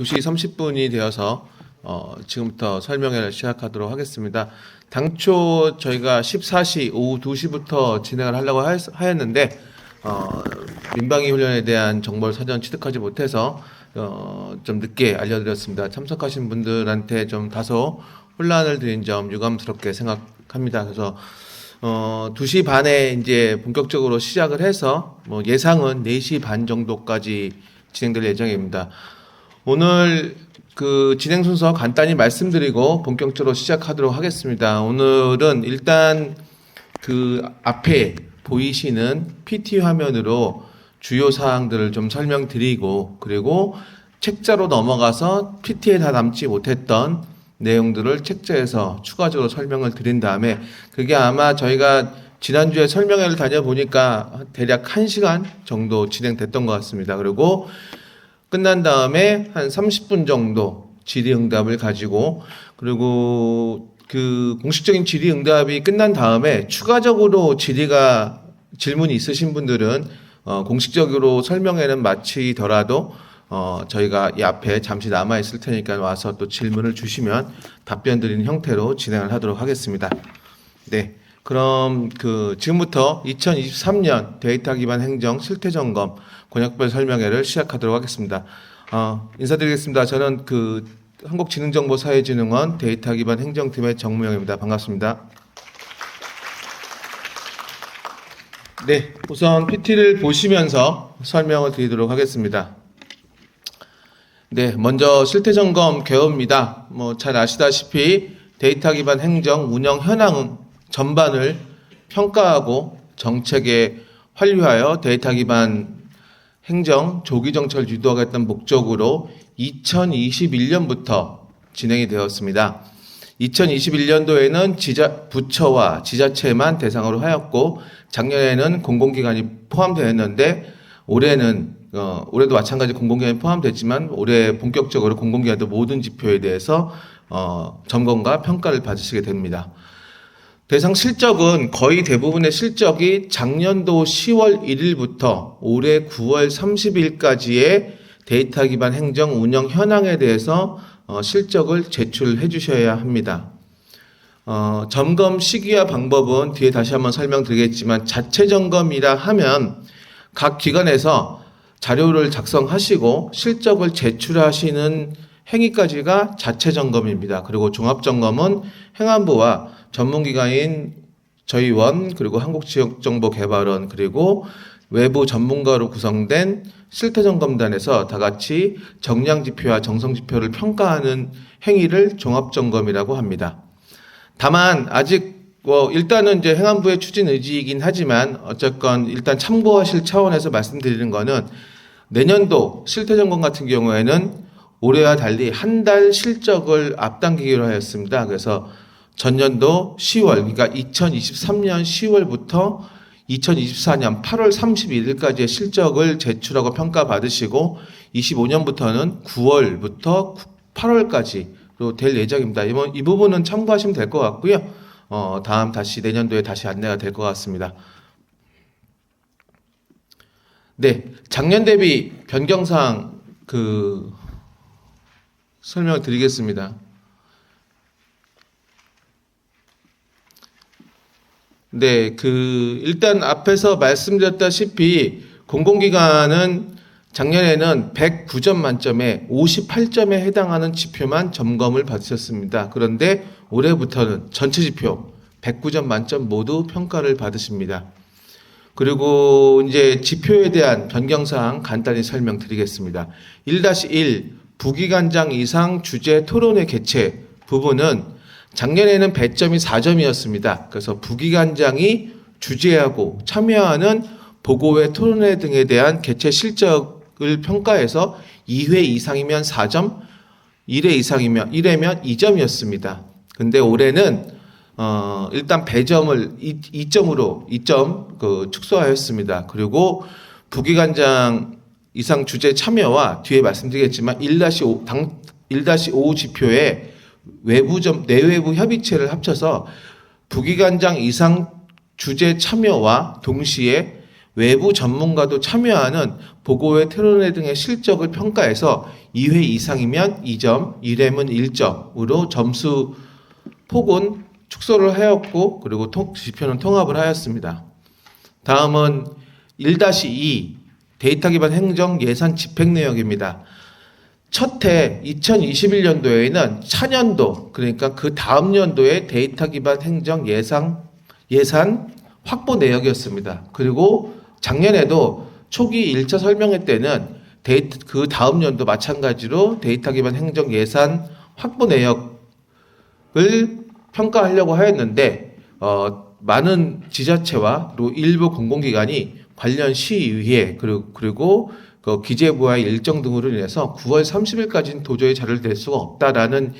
2시 30분이 되어서 지금부터 설명회를 시작하도록 하겠습니다. 당초 저희가 14시 오후 2시부터 진행을 하려고 하였는데 민방위 훈련에 대한 정보를 사전 취득하지 못해서 좀 늦게 알려드렸습니다. 참석하신 분들한테 좀 다소 혼란을 드린 점 유감스럽게 생각합니다. 그래서 2시 반에 이제 본격적으로 시작을 해서 예상은 4시 반 정도까지 진행될 예정입니다. 오늘 그 진행 순서 간단히 말씀드리고 본격적으로 시작하도록 하겠습니다. 오늘은 일단 그 앞에 보이시는 PT 화면으로 주요 사항들을 좀 설명드리고, 그리고 책자로 넘어가서 PT에 다 남지 못했던 내용들을 책자에서 추가적으로 설명을 드린 다음에, 그게 아마 저희가 지난주에 설명회를 다녀보니까 대략 1시간 정도 진행됐던 것 같습니다. 그리고 끝난 다음에 한 30분 정도 질의응답을 가지고, 그리고 그 공식적인 질의응답이 끝난 다음에 추가적으로 질문이 있으신 분들은 공식적으로 설명회는 마치더라도 저희가 이 앞에 잠시 남아 있을 테니까 와서 또 질문을 주시면 답변 드리는 형태로 진행을 하도록 하겠습니다. 네. 그럼 지금부터 2023년 데이터 기반 행정 실태 점검 권역별 설명회를 시작하도록 하겠습니다. 인사드리겠습니다. 저는 한국지능정보사회진흥원 데이터 기반 행정팀의 정무영입니다. 반갑습니다. 네, 우선 PT를 보시면서 설명을 드리도록 하겠습니다. 네, 먼저 실태 점검 개요입니다. 잘 아시다시피 데이터 기반 행정 운영 현황 전반을 평가하고 정책에 환류하여 데이터 기반 행정 조기 정책을 유도하겠다는 목적으로 2021년부터 진행이 되었습니다. 2021년도에는 부처와 지자체만 대상으로 하였고, 작년에는 공공기관이 포함되었는데, 올해도 마찬가지 공공기관이 포함됐지만, 올해 본격적으로 공공기관도 모든 지표에 대해서 점검과 평가를 받으시게 됩니다. 대상 실적은 거의 대부분의 실적이 작년도 10월 1일부터 올해 9월 30일까지의 데이터 기반 행정 운영 현황에 대해서 실적을 제출해 주셔야 합니다. 점검 시기와 방법은 뒤에 다시 한번 설명드리겠지만, 자체 점검이라 하면 각 기관에서 자료를 작성하시고 실적을 제출하시는 행위까지가 자체 점검입니다. 그리고 종합 점검은 행안부와 전문기관인 저희 원, 그리고 한국지역정보개발원, 그리고 외부 전문가로 구성된 실태점검단에서 다 같이 정량지표와 정성지표를 평가하는 행위를 종합점검이라고 합니다. 다만 아직 일단은 이제 행안부의 추진 의지이긴 하지만, 어쨌건 일단 참고하실 차원에서 말씀드리는 거는, 내년도 실태점검 같은 경우에는 올해와 달리 한 달 실적을 앞당기기로 하였습니다. 그래서 전년도 10월, 그러니까 2023년 10월부터 2024년 8월 31일까지의 실적을 제출하고 평가받으시고, 25년부터는 9월부터 8월까지로 될 예정입니다. 이 부분은 참고하시면 될 것 같고요. 내년도에 다시 안내가 될 것 같습니다. 네, 작년 대비 변경사항 설명을 드리겠습니다. 네, 일단 앞에서 말씀드렸다시피 공공기관은 작년에는 109점 만점에 58점에 해당하는 지표만 점검을 받으셨습니다. 그런데 올해부터는 전체 지표 109점 만점 모두 평가를 받으십니다. 그리고 이제 지표에 대한 변경사항 간단히 설명드리겠습니다. 1-1 부기관장 이상 주제 토론회 개최 부분은 작년에는 배점이 4점이었습니다. 그래서 부기관장이 주재하고 참여하는 보고회, 토론회 등에 대한 개최 실적을 평가해서 2회 이상이면 4점, 1회면 2점이었습니다. 근데 올해는 일단 배점을 2점 축소하였습니다. 그리고 부기관장 이상 주재 참여와 뒤에 말씀드리겠지만 1-5 지표에 내외부 협의체를 합쳐서 부기관장 이상 주재 참여와 동시에 외부 전문가도 참여하는 보고회, 토론회 등의 실적을 평가해서 2회 이상이면 2점, 1회면 1점으로 점수 폭은 축소를 하였고, 그리고 지표는 통합을 하였습니다. 다음은 1-2 데이터 기반 행정 예산 집행 내역입니다. 첫 해 2021년도에는 차년도, 그러니까 그 다음 연도의 데이터 기반 행정 예산 확보 내역이었습니다. 그리고 작년에도 초기 1차 설명회 때는 그 다음 연도 마찬가지로 데이터 기반 행정 예산 확보 내역을 평가하려고 하였는데, 많은 지자체와 또 일부 공공기관이 관련 시의회 그리고 그 기재부와의 일정 등으로 인해서 9월 30일까지는 도저히 자료를 낼 수가 없다라는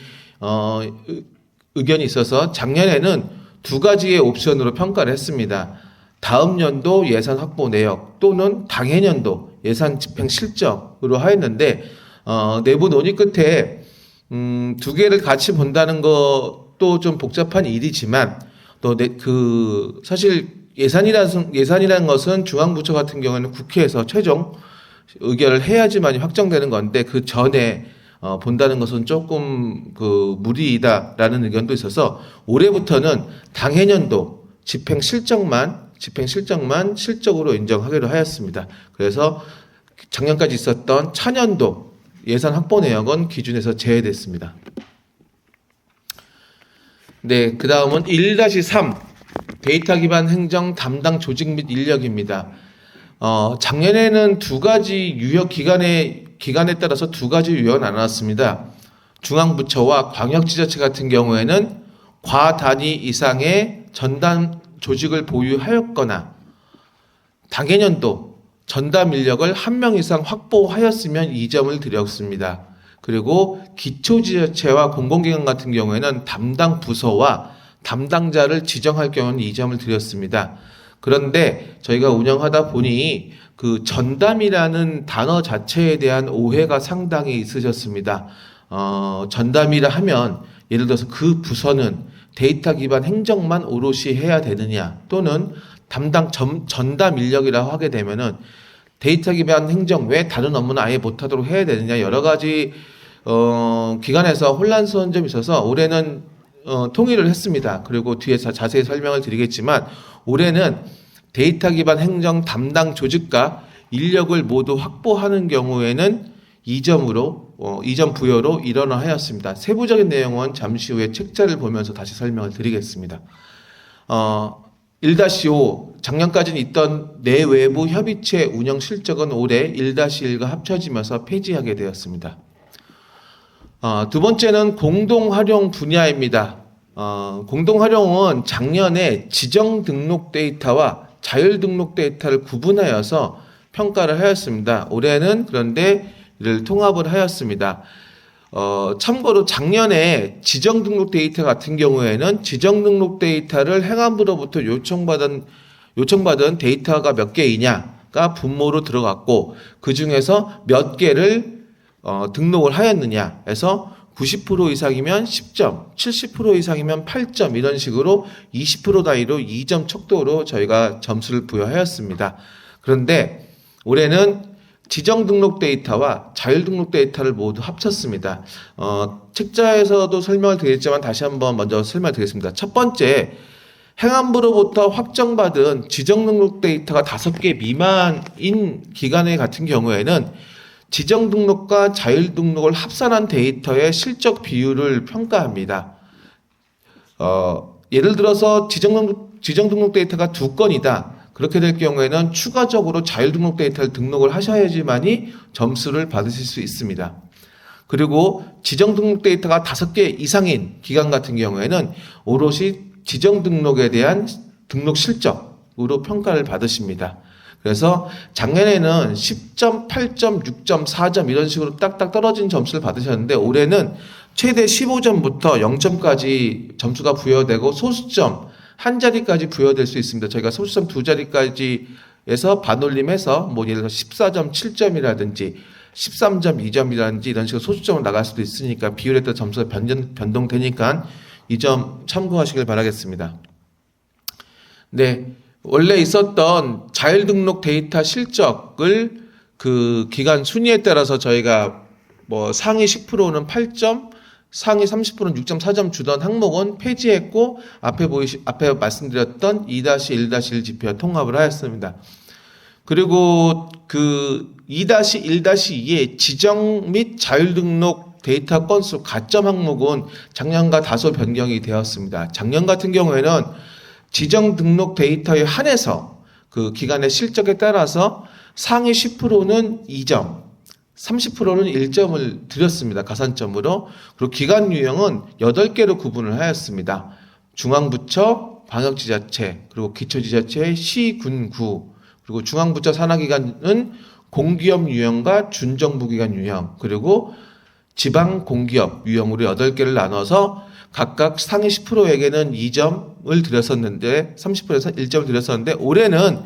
의견이 있어서 작년에는 두 가지의 옵션으로 평가를 했습니다. 다음 연도 예산 확보 내역 또는 당해년도 예산 집행 실적으로 하였는데, 내부 논의 끝에 두 개를 같이 본다는 것도 좀 복잡한 일이지만, 또 사실 예산이라는 것은 중앙부처 같은 경우에는 국회에서 최종 의결을 해야지만 확정되는 건데, 그 전에 본다는 것은 조금 무리이다라는 의견도 있어서 올해부터는 당해년도 집행 실적만 실적으로 인정하기로 하였습니다. 그래서 작년까지 있었던 차년도 예산 확보 내역은 기준에서 제외됐습니다. 네, 그 다음은 1-3 데이터 기반 행정 담당 조직 및 인력입니다. 작년에는 두 가지 유효 기간에 따라서 두 가지 유효가 나눴습니다. 중앙부처와 광역지자체 같은 경우에는 과단위 이상의 전담 조직을 보유하였거나 당해년도 전담 인력을 1명 이상 확보하였으면 2점을 드렸습니다. 그리고 기초지자체와 공공기관 같은 경우에는 담당 부서와 담당자를 지정할 경우는 2점을 드렸습니다. 그런데 저희가 운영하다 보니 그 전담이라는 단어 자체에 대한 오해가 상당히 있으셨습니다. 전담이라 하면 예를 들어서 그 부서는 데이터 기반 행정만 오롯이 해야 되느냐, 또는 전담 인력이라고 하게 되면은 데이터 기반 행정 외 다른 업무는 아예 못하도록 해야 되느냐, 여러 가지 기관에서 혼란스러운 점이 있어서 올해는 통일을 했습니다. 그리고 뒤에서 자세히 설명을 드리겠지만, 올해는 데이터 기반 행정 담당 조직과 인력을 모두 확보하는 경우에는 2점 부여로 일원화하였습니다. 세부적인 내용은 잠시 후에 책자를 보면서 다시 설명을 드리겠습니다. 1-5 작년까지는 있던 내외부 협의체 운영 실적은 올해 1-1과 합쳐지면서 폐지하게 되었습니다. 두 번째는 공동활용 분야입니다. 공동활용은 작년에 지정 등록 데이터와 자율 등록 데이터를 구분하여서 평가를 하였습니다. 올해는 그런데 이를 통합을 하였습니다. 참고로 작년에 지정 등록 데이터 같은 경우에는 지정 등록 데이터를 행안부로부터 요청받은 데이터가 몇 개이냐가 분모로 들어갔고, 그 중에서 몇 개를 등록을 하였느냐 해서 90% 이상이면 10점, 70% 이상이면 8점, 이런 식으로 20% 단위로 2점 척도로 저희가 점수를 부여하였습니다. 그런데 올해는 지정 등록 데이터와 자율 등록 데이터를 모두 합쳤습니다. 책자에서도 설명을 드렸지만 다시 한번 먼저 설명드리겠습니다. 첫 번째, 행안부로부터 확정받은 지정 등록 데이터가 5개 미만인 기관의 같은 경우에는 지정 등록과 자율 등록을 합산한 데이터의 실적 비율을 평가합니다. 예를 들어서 지정 등록 데이터가 2건이다. 그렇게 될 경우에는 추가적으로 자율 등록 데이터를 등록을 하셔야지만이 점수를 받으실 수 있습니다. 그리고 지정 등록 데이터가 5개 이상인 기관 같은 경우에는 오롯이 지정 등록에 대한 등록 실적으로 평가를 받으십니다. 그래서 작년에는 10점, 8점, 6점, 4점 이런 식으로 딱딱 떨어진 점수를 받으셨는데, 올해는 최대 15점부터 0점까지 점수가 부여되고 소수점 한 자리까지 부여될 수 있습니다. 저희가 소수점 2자리까지 해서 반올림해서 예를 들어서 14점, 7점이라든지 13점, 2점이라든지 이런 식으로 소수점을 나갈 수도 있으니까 비율에 따라 점수가 변동되니까 이 점 참고하시길 바라겠습니다. 네. 원래 있었던 자율등록 데이터 실적을 그 기간 순위에 따라서 저희가 뭐 상위 10%는 8점, 상위 30%는 6.4점 주던 항목은 폐지했고 앞에 말씀드렸던 2-1-1 지표와 통합을 하였습니다. 그리고 그 2-1-2의 지정 및 자율등록 데이터 건수 가점 항목은 작년과 다소 변경이 되었습니다. 작년 같은 경우에는 지정 등록 데이터에 한해서 그 기간의 실적에 따라서 상위 10%는 2점, 30%는 1점을 드렸습니다. 가산점으로. 그리고 기간 유형은 8개로 구분을 하였습니다. 중앙부처, 광역지자체, 그리고 기초지자체, 시, 군, 구, 그리고 중앙부처 산하기관은 공기업 유형과 준정부기관 유형, 그리고 지방공기업 유형으로 8개를 나눠서 각각 상위 10%에게는 2점을 드렸었는데 30%에서 1점을 드렸었는데 올해는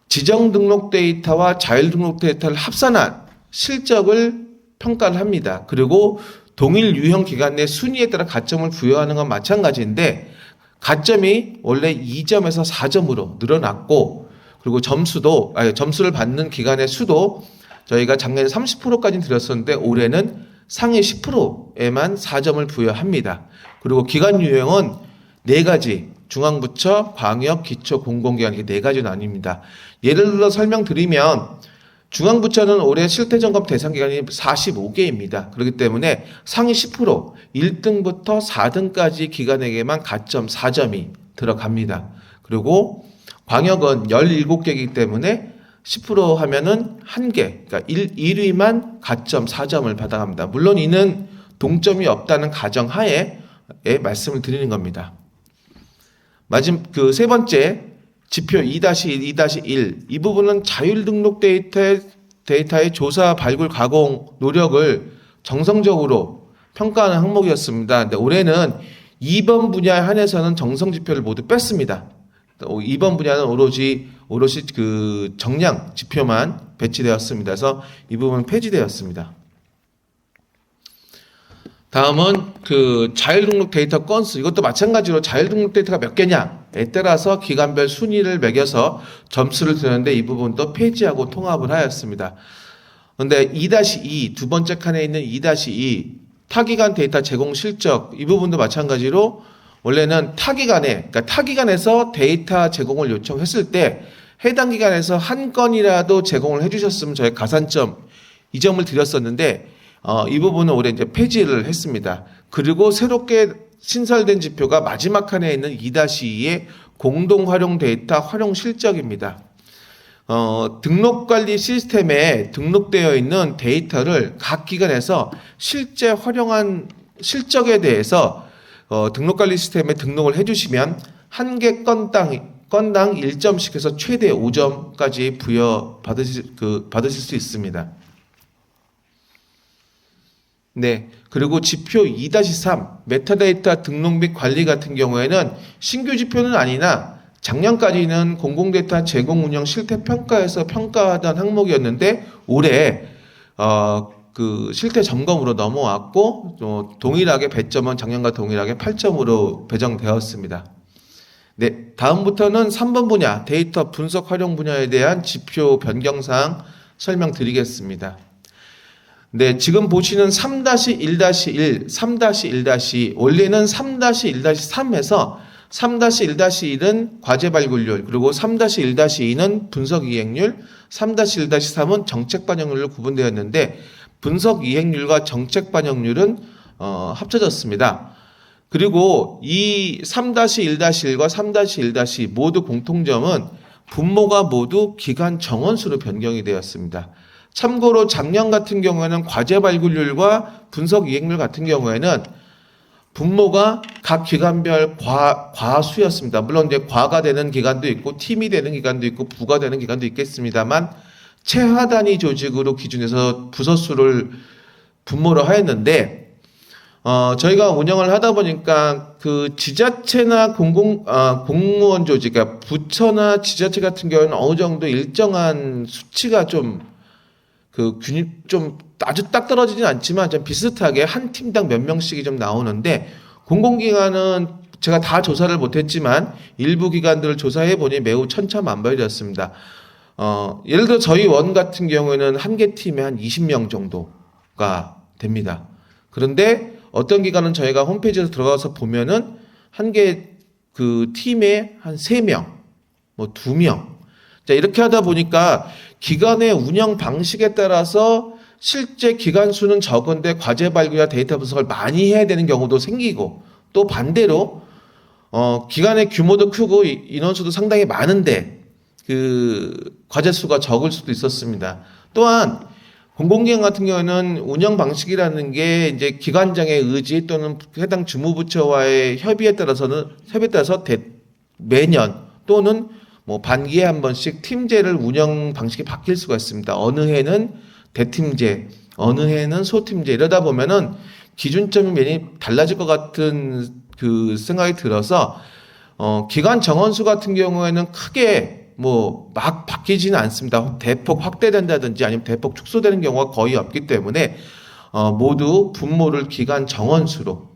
지정 등록 데이터와 자율 등록 데이터를 합산한 실적을 평가를 합니다. 그리고 동일 유형 기간 내 순위에 따라 가점을 부여하는 건 마찬가지인데 가점이 원래 2점에서 4점으로 늘어났고 그리고 점수를 받는 기간의 수도 저희가 작년에 30%까지 드렸었는데 올해는 상위 10%에만 4점을 부여합니다. 그리고 기관 유형은 4가지, 중앙부처, 광역, 기초, 공공기관 이렇게 4가지로 나뉩니다. 예를 들어 설명드리면 중앙부처는 올해 실태점검 대상 기간이 45개입니다. 그렇기 때문에 상위 10%, 1등부터 4등까지 기관에게만 가점 4점이 들어갑니다. 그리고 광역은 17개이기 때문에 10% 하면은 1개, 그러니까 1위만 가점 4점을 받아갑니다. 물론 이는 동점이 없다는 가정 하에 말씀을 드리는 겁니다. 그 세 번째 지표 2-1, 2-1 이 부분은 자율 등록 데이터의 조사, 발굴, 가공 노력을 정성적으로 평가하는 항목이었습니다. 근데 올해는 2번 분야에 한해서는 정성 지표를 모두 뺐습니다. 2번 분야는 오롯이 그 정량 지표만 배치되었습니다. 그래서 이 부분은 폐지되었습니다. 다음은 그 자율등록 데이터 건수. 이것도 마찬가지로 자율등록 데이터가 몇 개냐에 따라서 기간별 순위를 매겨서 점수를 드렸는데 이 부분도 폐지하고 통합을 하였습니다. 그런데 2-2 두 번째 칸에 있는 2-2 타기간 데이터 제공 실적 이 부분도 마찬가지로 원래는 타기간에서 데이터 제공을 요청했을 때 해당 기간에서 한 건이라도 제공을 해주셨으면 저희 가산점 2점을 드렸었는데 이 부분은 올해 이제 폐지를 했습니다. 그리고 새롭게 신설된 지표가 마지막 칸에 있는 2-2의 공동 활용 데이터 활용 실적입니다. 등록관리 시스템에 등록되어 있는 데이터를 각 기관에서 실제 활용한 실적에 대해서 등록관리 시스템에 등록을 해주시면 한 개 건당 1점씩 해서 최대 5점까지 받으실 수 있습니다. 네. 그리고 지표 2-3 메타데이터 등록 및 관리 같은 경우에는 신규 지표는 아니나 작년까지는 공공데이터 제공 운영 실태 평가에서 평가하던 항목이었는데 올해 그 실태 점검으로 넘어왔고 동일하게 배점은 작년과 동일하게 8점으로 배정되었습니다. 네, 다음부터는 3번 분야 데이터 분석 활용 분야에 대한 지표 변경사항 설명드리겠습니다. 네, 지금 보시는 3-1-1, 3-1-2 원래는 3-1-3에서 3-1-1은 과제 발굴률, 그리고 3-1-2는 분석 이행률, 3-1-3은 정책 반영률로 구분되었는데 분석 이행률과 정책 반영률은 합쳐졌습니다. 그리고 이 3-1-1과 3-1-2 모두 공통점은 분모가 모두 기간 정원수로 변경이 되었습니다. 참고로 작년 같은 경우에는 과제 발굴률과 분석 이행률 같은 경우에는 분모가 각 기간별 과수였습니다. 물론 이제 과가 되는 기간도 있고 팀이 되는 기간도 있고 부가 되는 기간도 있겠습니다만 최하 단위 조직으로 기준해서 부서 수를 분모로 하였는데 저희가 운영을 하다 보니까 그 지자체나 공무원 조직, 그러니까 부처나 지자체 같은 경우는 어느 정도 일정한 수치가 좀 아주 딱 떨어지진 않지만 좀 비슷하게 한 팀당 몇 명씩이 좀 나오는데 공공기관은 제가 다 조사를 못했지만 일부 기관들을 조사해 보니 매우 천차만별이었습니다. 예를 들어 저희 원 같은 경우에는 한 개 팀에 한 20명 정도가 됩니다. 그런데 어떤 기관은 저희가 홈페이지에서 들어가서 보면은 한 개 그 팀에 한 3명, 뭐 2명. 자, 이렇게 하다 보니까 기관의 운영 방식에 따라서 실제 기관 수는 적은데 과제 발굴이나 데이터 분석을 많이 해야 되는 경우도 생기고, 또 반대로 기관의 규모도 크고 인원수도 상당히 많은데 그 과제 수가 적을 수도 있었습니다. 또한 공공기관 같은 경우에는 운영 방식이라는 게 이제 기관장의 의지 또는 해당 주무부처와의 협의에 따라서 매년 또는 뭐 반기에 한 번씩 팀제를 운영 방식이 바뀔 수가 있습니다. 어느 해는 대팀제, 어느 해는 소팀제 이러다 보면은 기준점이 매년 달라질 것 같은 그 생각이 들어서 기관 정원수 같은 경우에는 크게 뭐 막 바뀌지는 않습니다. 대폭 확대된다든지 아니면 대폭 축소되는 경우가 거의 없기 때문에 모두 분모를 기관 정원수로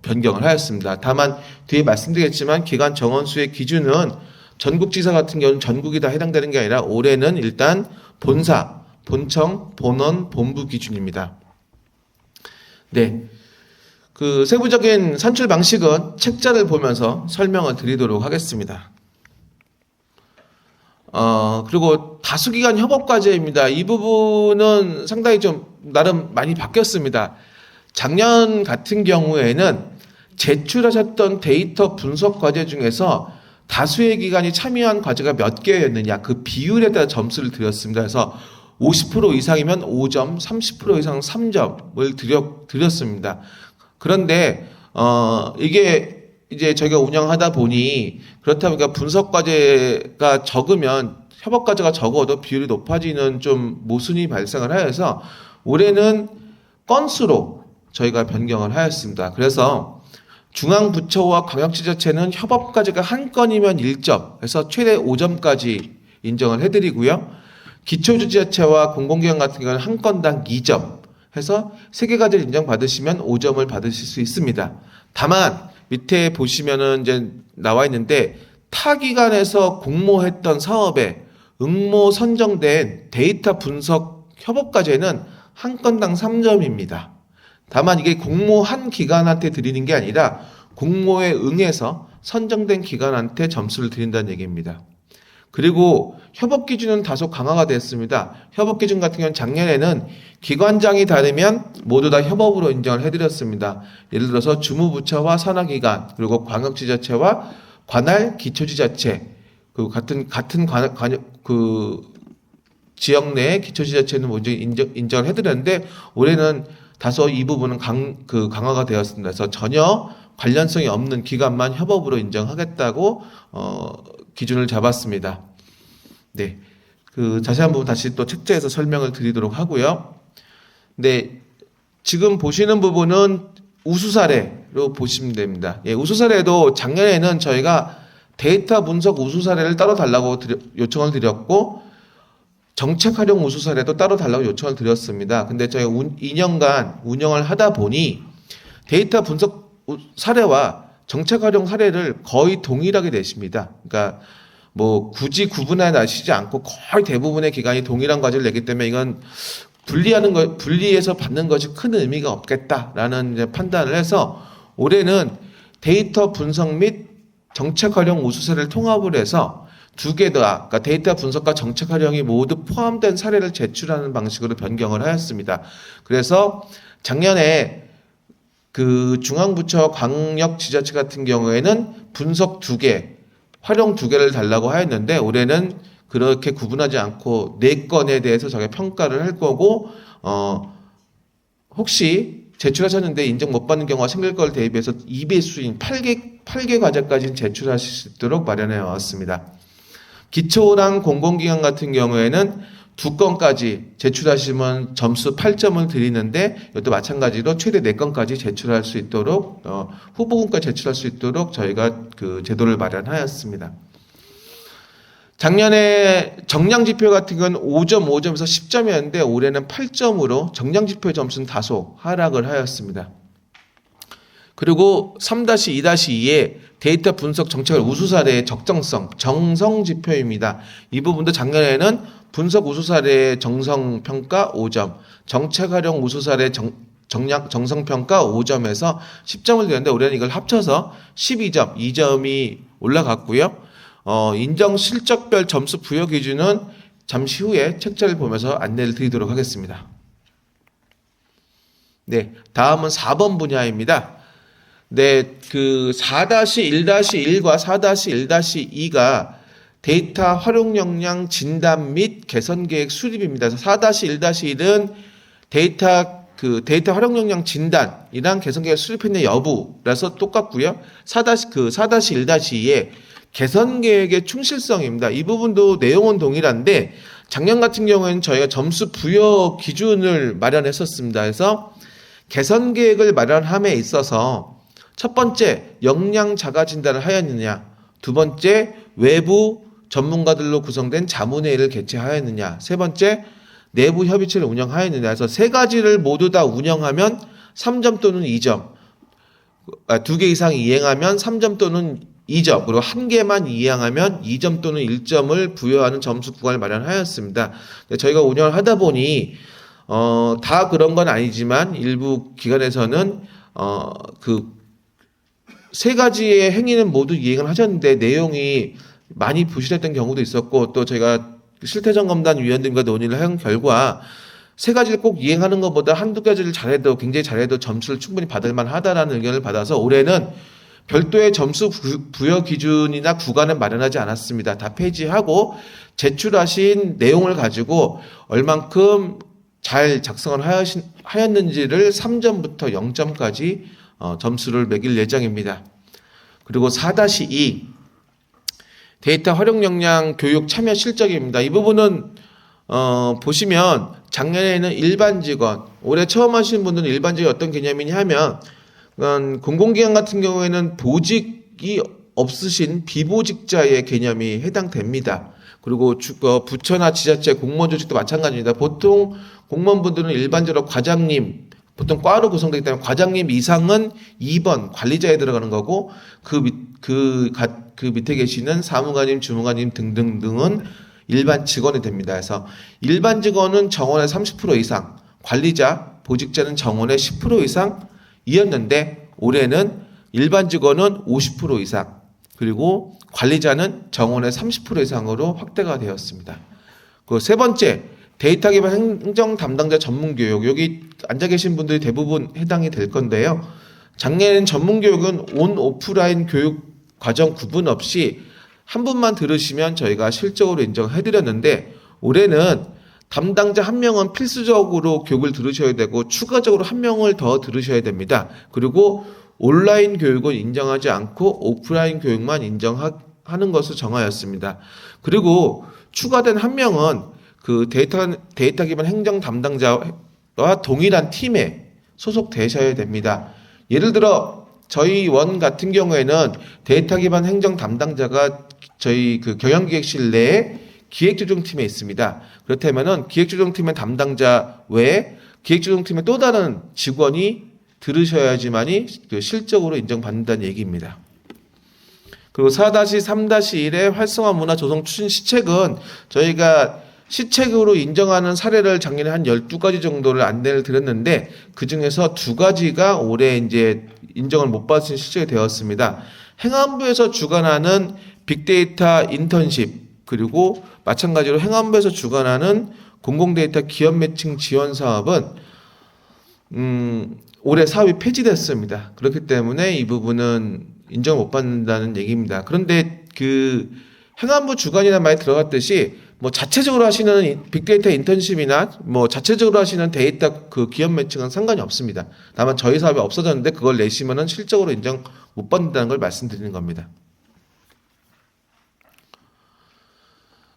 변경을 하였습니다. 다만 뒤에 말씀드리겠지만 기관 정원수의 기준은 전국지사 같은 경우는 전국이 다 해당되는 게 아니라 올해는 일단 본사, 본청, 본원, 본부 기준입니다. 네. 그 세부적인 산출 방식은 책자를 보면서 설명을 드리도록 하겠습니다. 그리고 다수기관 협업과제입니다. 이 부분은 상당히 좀 나름 많이 바뀌었습니다. 작년 같은 경우에는 제출하셨던 데이터 분석 과제 중에서 다수의 기관이 참여한 과제가 몇 개였느냐 그 비율에 따라 점수를 드렸습니다. 그래서 50% 이상이면 5점, 30% 이상 3점을 드렸습니다. 그런데 이게 이제 저희가 운영하다 보니 그렇다 보니까 분석 과제가 적으면 협업 과제가 적어도 비율이 높아지는 좀 모순이 발생을 하여서 올해는 건수로 저희가 변경을 하였습니다. 그래서 중앙부처와 광역지자체는 협업 과제가 한 건이면 1점, 그래서 최대 5점까지 인정을 해드리고요. 기초지자체와 공공기관 같은 경우는 한 건당 2점 해서 3개 과제를 인정받으시면 5점을 받으실 수 있습니다. 다만 밑에 보시면은 이제 나와 있는데 타 기관에서 공모했던 사업에 응모 선정된 데이터 분석 협업 과제는 한 건당 3점입니다. 다만 이게 공모한 기관한테 드리는 게 아니라 공모에 응해서 선정된 기관한테 점수를 드린다는 얘기입니다. 그리고 협업 기준은 다소 강화가 됐습니다. 협업 기준 같은 경우는 작년에는 기관장이 다르면 모두 다 협업으로 인정을 해드렸습니다. 예를 들어서 주무부처와 산하기관 그리고 광역지자체와 관할 기초지자체 그 같은 그 지역 내 기초지자체는 먼저 인정을 해드렸는데 올해는 다소 이 부분은 강화가 되었습니다. 그래서 전혀 관련성이 없는 기관만 협업으로 인정하겠다고 기준을 잡았습니다. 네, 그 자세한 부분 다시 또 책자에서 설명을 드리도록 하고요. 네, 지금 보시는 부분은 우수 사례로 보시면 됩니다. 예, 우수 사례도 작년에는 저희가 데이터 분석 우수 사례를 따로 달라고 요청을 드렸고 정책 활용 우수 사례도 따로 달라고 요청을 드렸습니다. 근데 저희가 2년간 운영을 하다 보니 데이터 분석 사례와 정책 활용 사례를 거의 동일하게 내십니다. 그러니까 뭐 굳이 구분해 나시지 않고 거의 대부분의 기관이 동일한 과제를 내기 때문에 이건 분리해서 받는 것이 큰 의미가 없겠다라는 이제 판단을 해서 올해는 데이터 분석 및 정책 활용 우수 사례를 통합을 해서 두 개 다, 그러니까 데이터 분석과 정책 활용이 모두 포함된 사례를 제출하는 방식으로 변경을 하였습니다. 그래서 작년에 그 중앙부처 광역지자체 같은 경우에는 분석 2개, 활용 2개를 달라고 하였는데 올해는 그렇게 구분하지 않고 4건에 대해서 저희가 평가를 할 거고 혹시 제출하셨는데 인정 못 받는 경우가 생길 걸 대비해서 2배수인 8개 과제까지는 제출하실 수 있도록 마련해 왔습니다. 기초랑 공공기관 같은 경우에는 2건까지 제출하시면 점수 8점을 드리는데 이것도 마찬가지로 최대 4건까지 제출할 수 있도록 후보군까지 제출할 수 있도록 저희가 그 제도를 마련하였습니다. 작년에 정량지표 같은 건 5점, 5점에서 10점이었는데 올해는 8점으로 정량지표의 점수는 다소 하락을 하였습니다. 그리고 3-2-2에 데이터 분석 정책을 우수 사례의 적정성, 정성 지표입니다. 이 부분도 작년에는 분석 우수 사례의 정성 평가 5점, 정책 활용 우수 사례 정량 정성 평가 5점에서 10점을 드렸는데 올해는 이걸 합쳐서 12점, 2점이 올라갔고요. 인정 실적별 점수 부여 기준은 잠시 후에 책자를 보면서 안내를 드리도록 하겠습니다. 네, 다음은 4번 분야입니다. 네, 그 4-1-1과 4-1-2가 데이터 활용 역량 진단 및 개선 계획 수립입니다. 그래서 4-1-1은 데이터 활용 역량 진단이랑 개선 계획 수립했냐 여부라서 똑같고요. 4-1-2의 개선 계획의 충실성입니다. 이 부분도 내용은 동일한데 작년 같은 경우에는 저희가 점수 부여 기준을 마련했었습니다. 그래서 개선 계획을 마련함에 있어서 첫 번째, 역량 자가 진단을 하였느냐. 두 번째, 외부 전문가들로 구성된 자문회의를 개최하였느냐. 세 번째, 내부 협의체를 운영하였느냐. 그래서 세 가지를 모두 다 운영하면 3점 또는 2점. 2개 이상 이행하면 3점 또는 2점. 그리고 1개만 이행하면 2점 또는 1점을 부여하는 점수 구간을 마련하였습니다. 저희가 운영을 하다 보니 다 그런 건 아니지만 일부 기관에서는 그 세 가지의 행위는 모두 이행을 하셨는데 내용이 많이 부실했던 경우도 있었고 또 저희가 실태점검단 위원들과 논의를 한 결과 세 가지를 꼭 이행하는 것보다 한두 가지를 잘해도 굉장히 잘해도 점수를 충분히 받을 만하다라는 의견을 받아서 올해는 별도의 점수 부여 기준이나 구간을 마련하지 않았습니다. 다 폐지하고 제출하신 내용을 가지고 얼만큼 잘 작성을 하였는지를 3점부터 0점까지 점수를 매길 예정입니다. 그리고 4-2 데이터 활용 역량 교육 참여 실적입니다. 이 부분은 보시면 작년에는 일반 직원, 올해 처음 하시는 분들은 일반 직원이 어떤 개념이냐 하면 공공기관 같은 경우에는 보직이 없으신 비보직자의 개념이 해당됩니다. 그리고 부처나 지자체 공무원 조직도 마찬가지입니다. 보통 공무원분들은 일반적으로 과장님, 보통 과로 구성되기 때문에 과장님 이상은 2번 관리자에 들어가는 거고 그 밑에 계시는 사무관님, 주무관님 등등등은 일반 직원이 됩니다. 그래서 일반 직원은 정원의 30% 이상, 관리자, 보직자는 정원의 10% 이상이었는데 올해는 일반 직원은 50% 이상, 그리고 관리자는 정원의 30% 이상으로 확대가 되었습니다. 그 세 번째, 데이터 기반 행정 담당자 전문 교육. 여기 앉아 계신 분들이 대부분 해당이 될 건데요. 작년에는 전문 교육은 온 오프라인 교육 과정 구분 없이 한 분만 들으시면 저희가 실적으로 인정해 드렸는데 올해는 담당자 한 명은 필수적으로 교육을 들으셔야 되고 추가적으로 한 명을 더 들으셔야 됩니다. 그리고 온라인 교육은 인정하지 않고 오프라인 교육만 인정하는 것을 정하였습니다. 그리고 추가된 한 명은 그 데이터 기반 행정 담당자와 동일한 팀에 소속되셔야 됩니다. 예를 들어 저희 원 같은 경우에는 데이터 기반 행정 담당자가 저희 그 경영기획실 내에 기획조정팀에 있습니다. 그렇다면은 기획조정팀의 담당자 외에 기획조정팀의 또 다른 직원이 들으셔야지만이 그 실적으로 인정받는다는 얘기입니다. 그리고 4-3-1의 활성화 문화 조성 추진 시책은 저희가 시책으로 인정하는 사례를 작년에 한 12가지 정도를 안내를 드렸는데 그 중에서 2가지가 올해 이제 인정을 못 받으신 시책이 되었습니다. 행안부에서 주관하는 빅데이터 인턴십, 그리고 마찬가지로 행안부에서 주관하는 공공데이터 기업 매칭 지원 사업은 올해 사업이 폐지됐습니다. 그렇기 때문에 이 부분은 인정을 못 받는다는 얘기입니다. 그런데 그 행안부 주관이라는 말이 들어갔듯이 뭐 자체적으로 하시는 빅데이터 인턴십이나 뭐 자체적으로 하시는 데이터 그 기업 매칭은 상관이 없습니다. 다만 저희 사업이 없어졌는데 그걸 내시면은 실적으로 인정 못 받는다는 걸 말씀드리는 겁니다.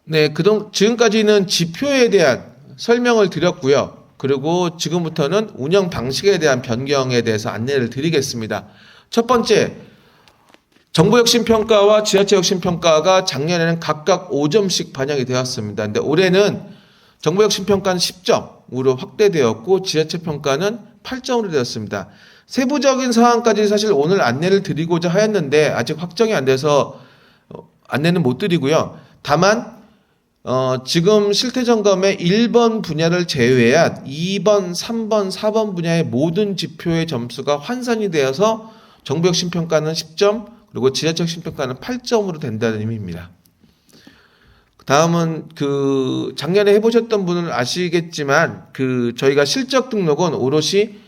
네, 지금까지는 지표에 대한 설명을 드렸고요. 그리고 지금부터는 운영 방식에 대한 변경에 대해서 안내를 드리겠습니다. 첫 번째, 정부혁신평가와 지자체혁신평가가 작년에는 각각 5점씩 반영이 되었습니다. 근데 올해는 정부혁신평가는 10점으로 확대되었고 지자체평가는 8점으로 되었습니다. 세부적인 사항까지 사실 오늘 안내를 드리고자 하였는데 아직 확정이 안 돼서 안내는 못 드리고요. 다만 지금 실태점검의 1번 분야를 제외한 2번, 3번, 4번 분야의 모든 지표의 점수가 환산이 되어서 정부혁신평가는 10점, 그리고 지자체혁신평가는 8점으로 된다는 의미입니다. 다음은 작년에 해보셨던 분은 아시겠지만 저희가 실적 등록은 오롯이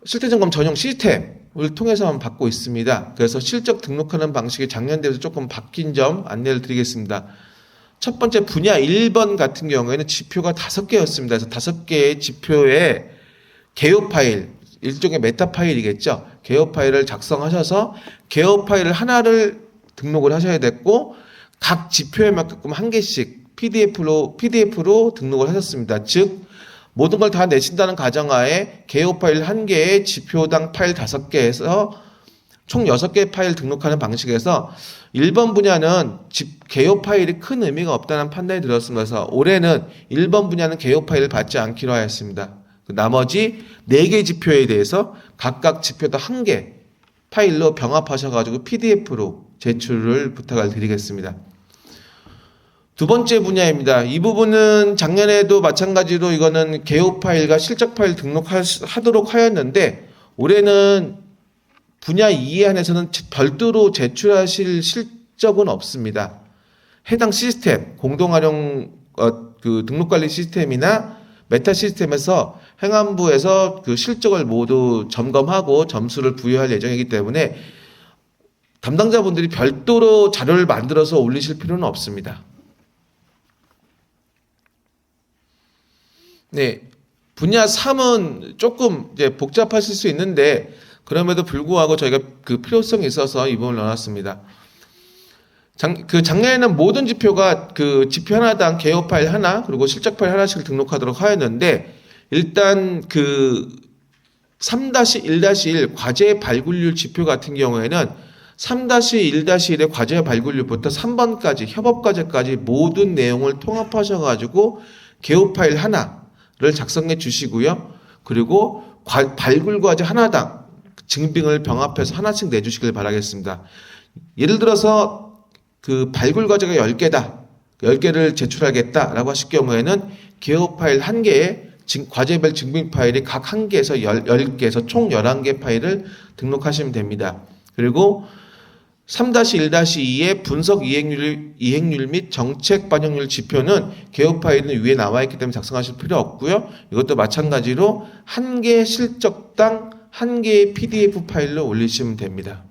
실태점검 전용 시스템을 통해서만 받고 있습니다. 그래서 실적 등록하는 방식이 작년 대비해서 조금 바뀐 점 안내를 드리겠습니다. 첫 번째 분야 1번 같은 경우에는 지표가 5개였습니다. 그래서 5개의 지표의 개요 파일, 일종의 메타 파일이겠죠. 개요 파일을 작성하셔서 개요 파일 하나를 등록을 하셔야 됐고 각 지표에 맞게끔 한 개씩 PDF로 등록을 하셨습니다. 즉 모든 걸 다 내신다는 가정하에 개요 파일 1개에 지표당 파일 5개에서 총 6개의 파일 등록하는 방식에서 1번 분야는 개요 파일이 큰 의미가 없다는 판단이 들었습니다. 그래서 올해는 1번 분야는 개요 파일을 받지 않기로 하였습니다. 나머지 4개 지표에 대해서 각각 지표당 1개 파일로 병합하셔가지고 PDF로 제출을 부탁을 드리겠습니다. 두 번째 분야입니다. 이 부분은 작년에도 마찬가지로 이거는 개요 파일과 실적 파일 등록하도록 하였는데 올해는 분야 2에 한해서는 별도로 제출하실 실적은 없습니다. 해당 시스템, 공동활용 등록관리 시스템이나 메타 시스템에서 행안부에서 실적을 모두 점검하고 점수를 부여할 예정이기 때문에 담당자분들이 별도로 자료를 만들어서 올리실 필요는 없습니다. 네, 분야 3은 조금 이제 복잡하실 수 있는데 그럼에도 불구하고 저희가 필요성이 있어서 이 부분을 넣어놨습니다. 작년에는 모든 지표가 지표 하나당 개요 파일 하나 그리고 실적 파일 하나씩 등록하도록 하였는데 일단 3-1-1 과제 발굴률 지표 같은 경우에는 3-1-1의 과제 발굴률부터 3번까지 협업 과제까지 모든 내용을 통합하셔가지고 개요 파일 하나를 작성해 주시고요. 그리고 발굴 과제 하나당 증빙을 병합해서 하나씩 내주시길 바라겠습니다. 예를 들어서 발굴 과제가 10개다. 10개를 제출하겠다라고 하실 경우에는 개요 파일 1개에 과제별 증빙 파일이 각 1개에서 10개에서 총 11개 파일을 등록하시면 됩니다. 그리고 3-1-2의 분석 이행률 및 정책 반영률 지표는 개요 파일은 위에 나와 있기 때문에 작성하실 필요 없고요. 이것도 마찬가지로 1개 실적당 1개의 PDF 파일로 올리시면 됩니다.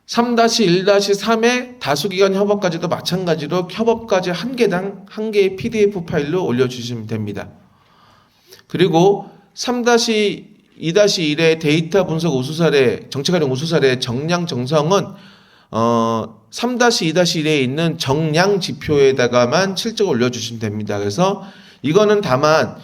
3-1-3의 다수기관 협업까지도 마찬가지로 협업까지 1개당 1개의 PDF 파일로 올려주시면 됩니다. 그리고 3-2-1의 데이터 분석 우수사례, 정책활용 우수사례 정량 정성은 3-2-1에 있는 정량 지표에다가만 실적을 올려주시면 됩니다. 그래서 이거는 다만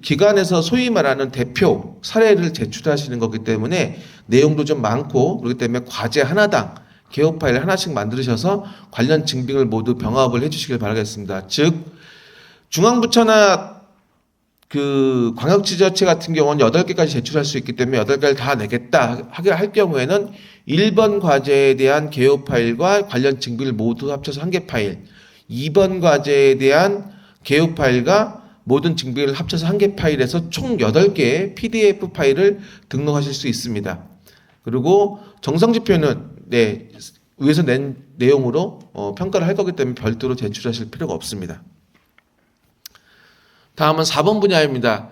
기관에서 소위 말하는 대표 사례를 제출하시는 거기 때문에 내용도 좀 많고 그렇기 때문에 과제 하나당 개요 파일 하나씩 만드셔서 관련 증빙을 모두 병합을 해주시길 바라겠습니다. 즉 중앙부처나 광역지자체 같은 경우는 8개까지 제출할 수 있기 때문에 8개를 다 내겠다 할 경우에는 1번 과제에 대한 개요 파일과 관련 증빙을 모두 합쳐서 1개 파일, 2번 과제에 대한 개요 파일과 모든 증빙을 합쳐서 1개 파일에서 총 8개의 PDF 파일을 등록하실 수 있습니다. 그리고 정성지표는 위에서 낸 내용으로 평가를 할 거기 때문에 별도로 제출하실 필요가 없습니다. 다음은 4번 분야입니다.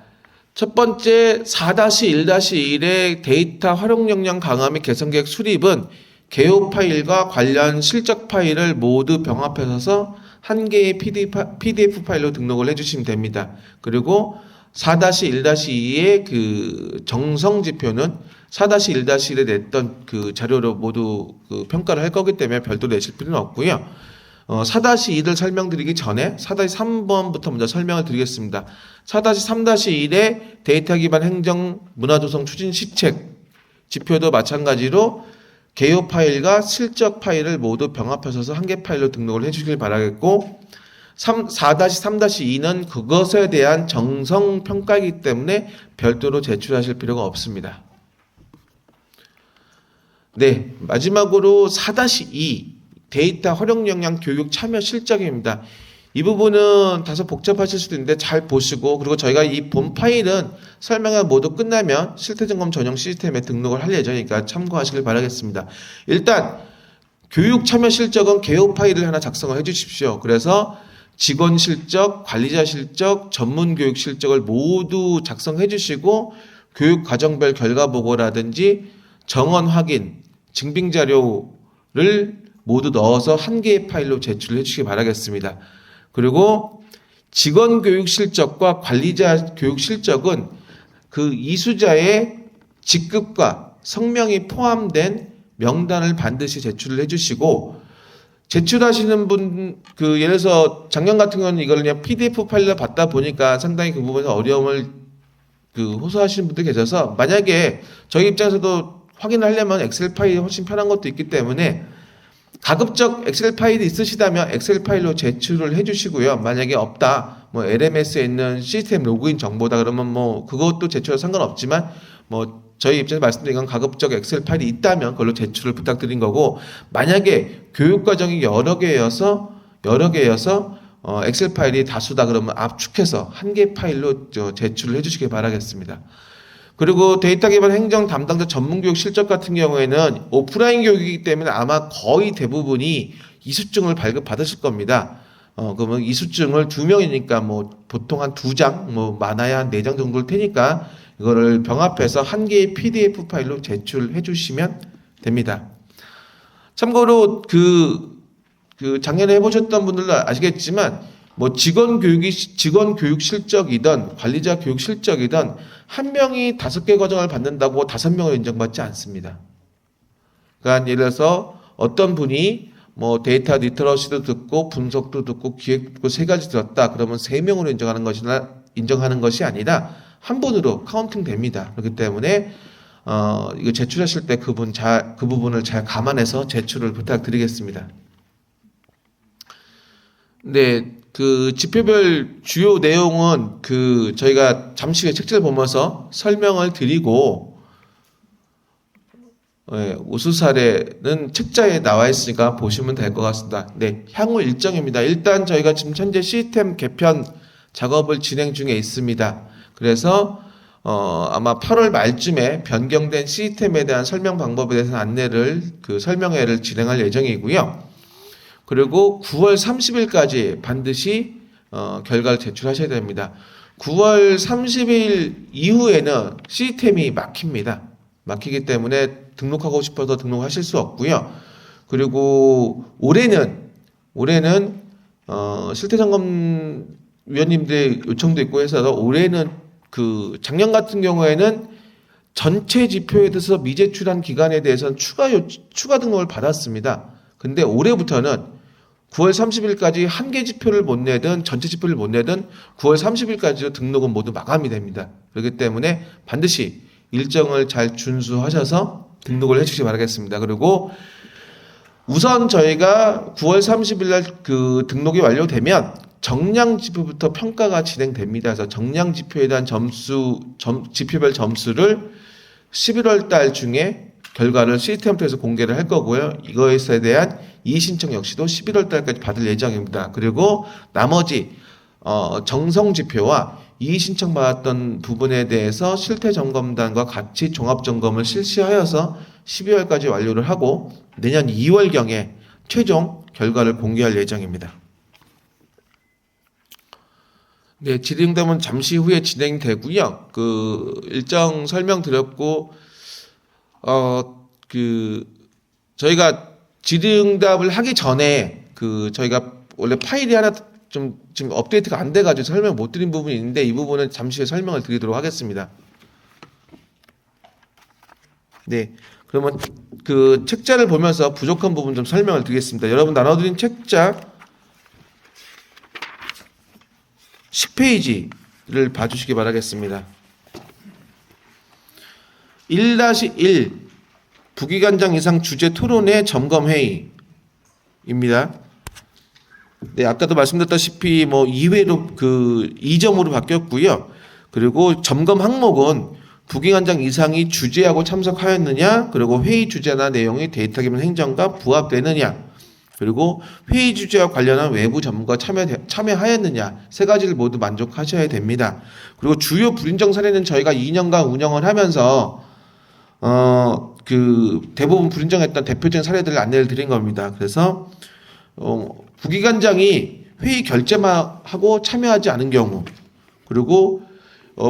첫 번째 4-1-1의 데이터 활용 역량 강화 및 개선 계획 수립은 개요 파일과 관련 실적 파일을 모두 병합해서 1개의 PDF 파일로 등록을 해주시면 됩니다. 그리고 4-1-2의 정성지표는 4-1-1에 냈던 자료로 모두 평가를 할 거기 때문에 별도로 내실 필요는 없고요. 4-2를 설명드리기 전에 4-3번부터 먼저 설명을 드리겠습니다. 4-3-1의 데이터 기반 행정 문화조성 추진 시책 지표도 마찬가지로 개요 파일과 실적 파일을 모두 병합하셔서 1개 파일로 등록을 해주시길 바라겠고 4-3-2는 그것에 대한 정성 평가이기 때문에 별도로 제출하실 필요가 없습니다. 네, 마지막으로 4-2 데이터 활용 역량 교육 참여 실적입니다. 이 부분은 다소 복잡하실 수도 있는데 잘 보시고, 그리고 저희가 이 본 파일은 설명이 모두 끝나면 실태점검 전용 시스템에 등록을 할 예정이니까 참고하시길 바라겠습니다. 일단 교육 참여 실적은 개요 파일을 하나 작성을 해 주십시오. 그래서 직원 실적, 관리자 실적, 전문 교육 실적을 모두 작성해 주시고, 교육 과정별 결과 보고라든지 정원 확인, 증빙 자료를 모두 넣어서 한 개의 파일로 제출을 해 주시기 바라겠습니다. 그리고 직원 교육 실적과 관리자 교육 실적은 그 이수자의 직급과 성명이 포함된 명단을 반드시 제출을 해주시고, 제출하시는 분, 예를 들어서 작년 같은 경우는 이걸 그냥 PDF 파일로 받다 보니까 상당히 그 부분에서 어려움을 호소하시는 분들이 계셔서, 만약에 저희 입장에서도 확인을 하려면 엑셀 파일이 훨씬 편한 것도 있기 때문에 가급적 엑셀 파일이 있으시다면 엑셀 파일로 제출을 해주시고요. 만약에 없다, LMS에 있는 시스템 로그인 정보다 그러면 그것도 제출해도 상관없지만, 저희 입장에서 말씀드린 건 가급적 엑셀 파일이 있다면 그걸로 제출을 부탁드린 거고, 만약에 교육 과정이 여러 개여서 엑셀 파일이 다수다 그러면 압축해서 한 개 파일로 제출을 해주시기 바라겠습니다. 그리고 데이터 기반 행정 담당자 전문 교육 실적 같은 경우에는 오프라인 교육이기 때문에 아마 거의 대부분이 이수증을 발급받으실 겁니다. 그러면 이수증을 2명이니까 보통 한 2장, 많아야 한 4장 정도일 테니까 이거를 병합해서 한 개의 PDF 파일로 제출해 주시면 됩니다. 참고로 작년에 해보셨던 분들은 아시겠지만, 직원 교육 실적이든 관리자 교육 실적이든 한 명이 5개 과정을 받는다고 5명을 인정받지 않습니다. 그러니까 예를 들어서 어떤 분이 데이터 리터러시도 듣고 분석도 듣고 기획도 듣고 3가지 들었다 그러면 3명으로 인정하는 것이 아니라 한 분으로 카운팅 됩니다. 그렇기 때문에 이거 제출하실 때 그 부분을 잘 감안해서 제출을 부탁드리겠습니다. 네, 지표별 주요 내용은 저희가 잠시 후에 책자를 보면서 설명을 드리고, 우수 사례는 책자에 나와 있으니까 보시면 될 것 같습니다. 네, 향후 일정입니다. 일단 저희가 지금 현재 시스템 개편 작업을 진행 중에 있습니다. 그래서 아마 8월 말쯤에 변경된 시스템에 대한 설명 방법에 대해서 설명회를 진행할 예정이고요. 그리고 9월 30일까지 반드시 결과를 제출하셔야 됩니다. 9월 30일 이후에는 시스템이 막힙니다. 막히기 때문에 등록하고 싶어서 등록하실 수 없고요. 그리고 올해는 실태점검 위원님들의 요청도 있고 해서 올해는 작년 같은 경우에는 전체 지표에 대해서 미제출한 기간에 대해서는 추가 등록을 받았습니다. 근데 올해부터는 9월 30일까지 한 개 지표를 못 내든 전체 지표를 못 내든 9월 30일까지도 등록은 모두 마감이 됩니다. 그렇기 때문에 반드시 일정을 잘 준수하셔서 등록을 해주시기 바라겠습니다. 그리고 우선 저희가 9월 30일 날 등록이 완료되면 정량 지표부터 평가가 진행됩니다. 그래서 정량 지표에 대한 지표별 점수를 11월 달 중에 결과를 시스템 통해서 공개를 할 거고요. 이거에 대한 이의 신청 역시도 11월 달까지 받을 예정입니다. 그리고 나머지 정성 지표와 이의 신청 받았던 부분에 대해서 실태 점검단과 같이 종합 점검을 실시하여서 12월까지 완료를 하고 내년 2월경에 최종 결과를 공개할 예정입니다. 네, 질의응답은 잠시 후에 진행되고요. 일정 설명드렸고, 저희가 질의응답을 하기 전에 저희가 원래 파일이 하나 좀 지금 업데이트가 안 돼가지고 설명 못 드린 부분이 있는데 이 부분은 잠시 후에 설명을 드리도록 하겠습니다. 네, 그러면 책자를 보면서 부족한 부분 좀 설명을 드리겠습니다. 여러분 나눠드린 책자 10페이지를 봐주시기 바라겠습니다. 1-1 부기관장 이상 주제 토론회 점검회의입니다. 네, 아까도 말씀드렸다시피 뭐 2회로 그 2점으로 바뀌었고요. 그리고 점검 항목은 부기관장 이상이 주재하고 참석하였느냐, 그리고 회의 주제나 내용이 데이터 기반 행정과 부합되느냐, 그리고 회의 주제와 관련한 외부 전문가 참여하였느냐, 세 가지를 모두 만족하셔야 됩니다. 그리고 주요 불인정 사례는 저희가 2년간 운영을 하면서 그 대부분 불인정했던 대표적인 사례들을 안내를 드린 겁니다. 그래서 부기관장이 회의 결재만 하고 참여하지 않은 경우, 그리고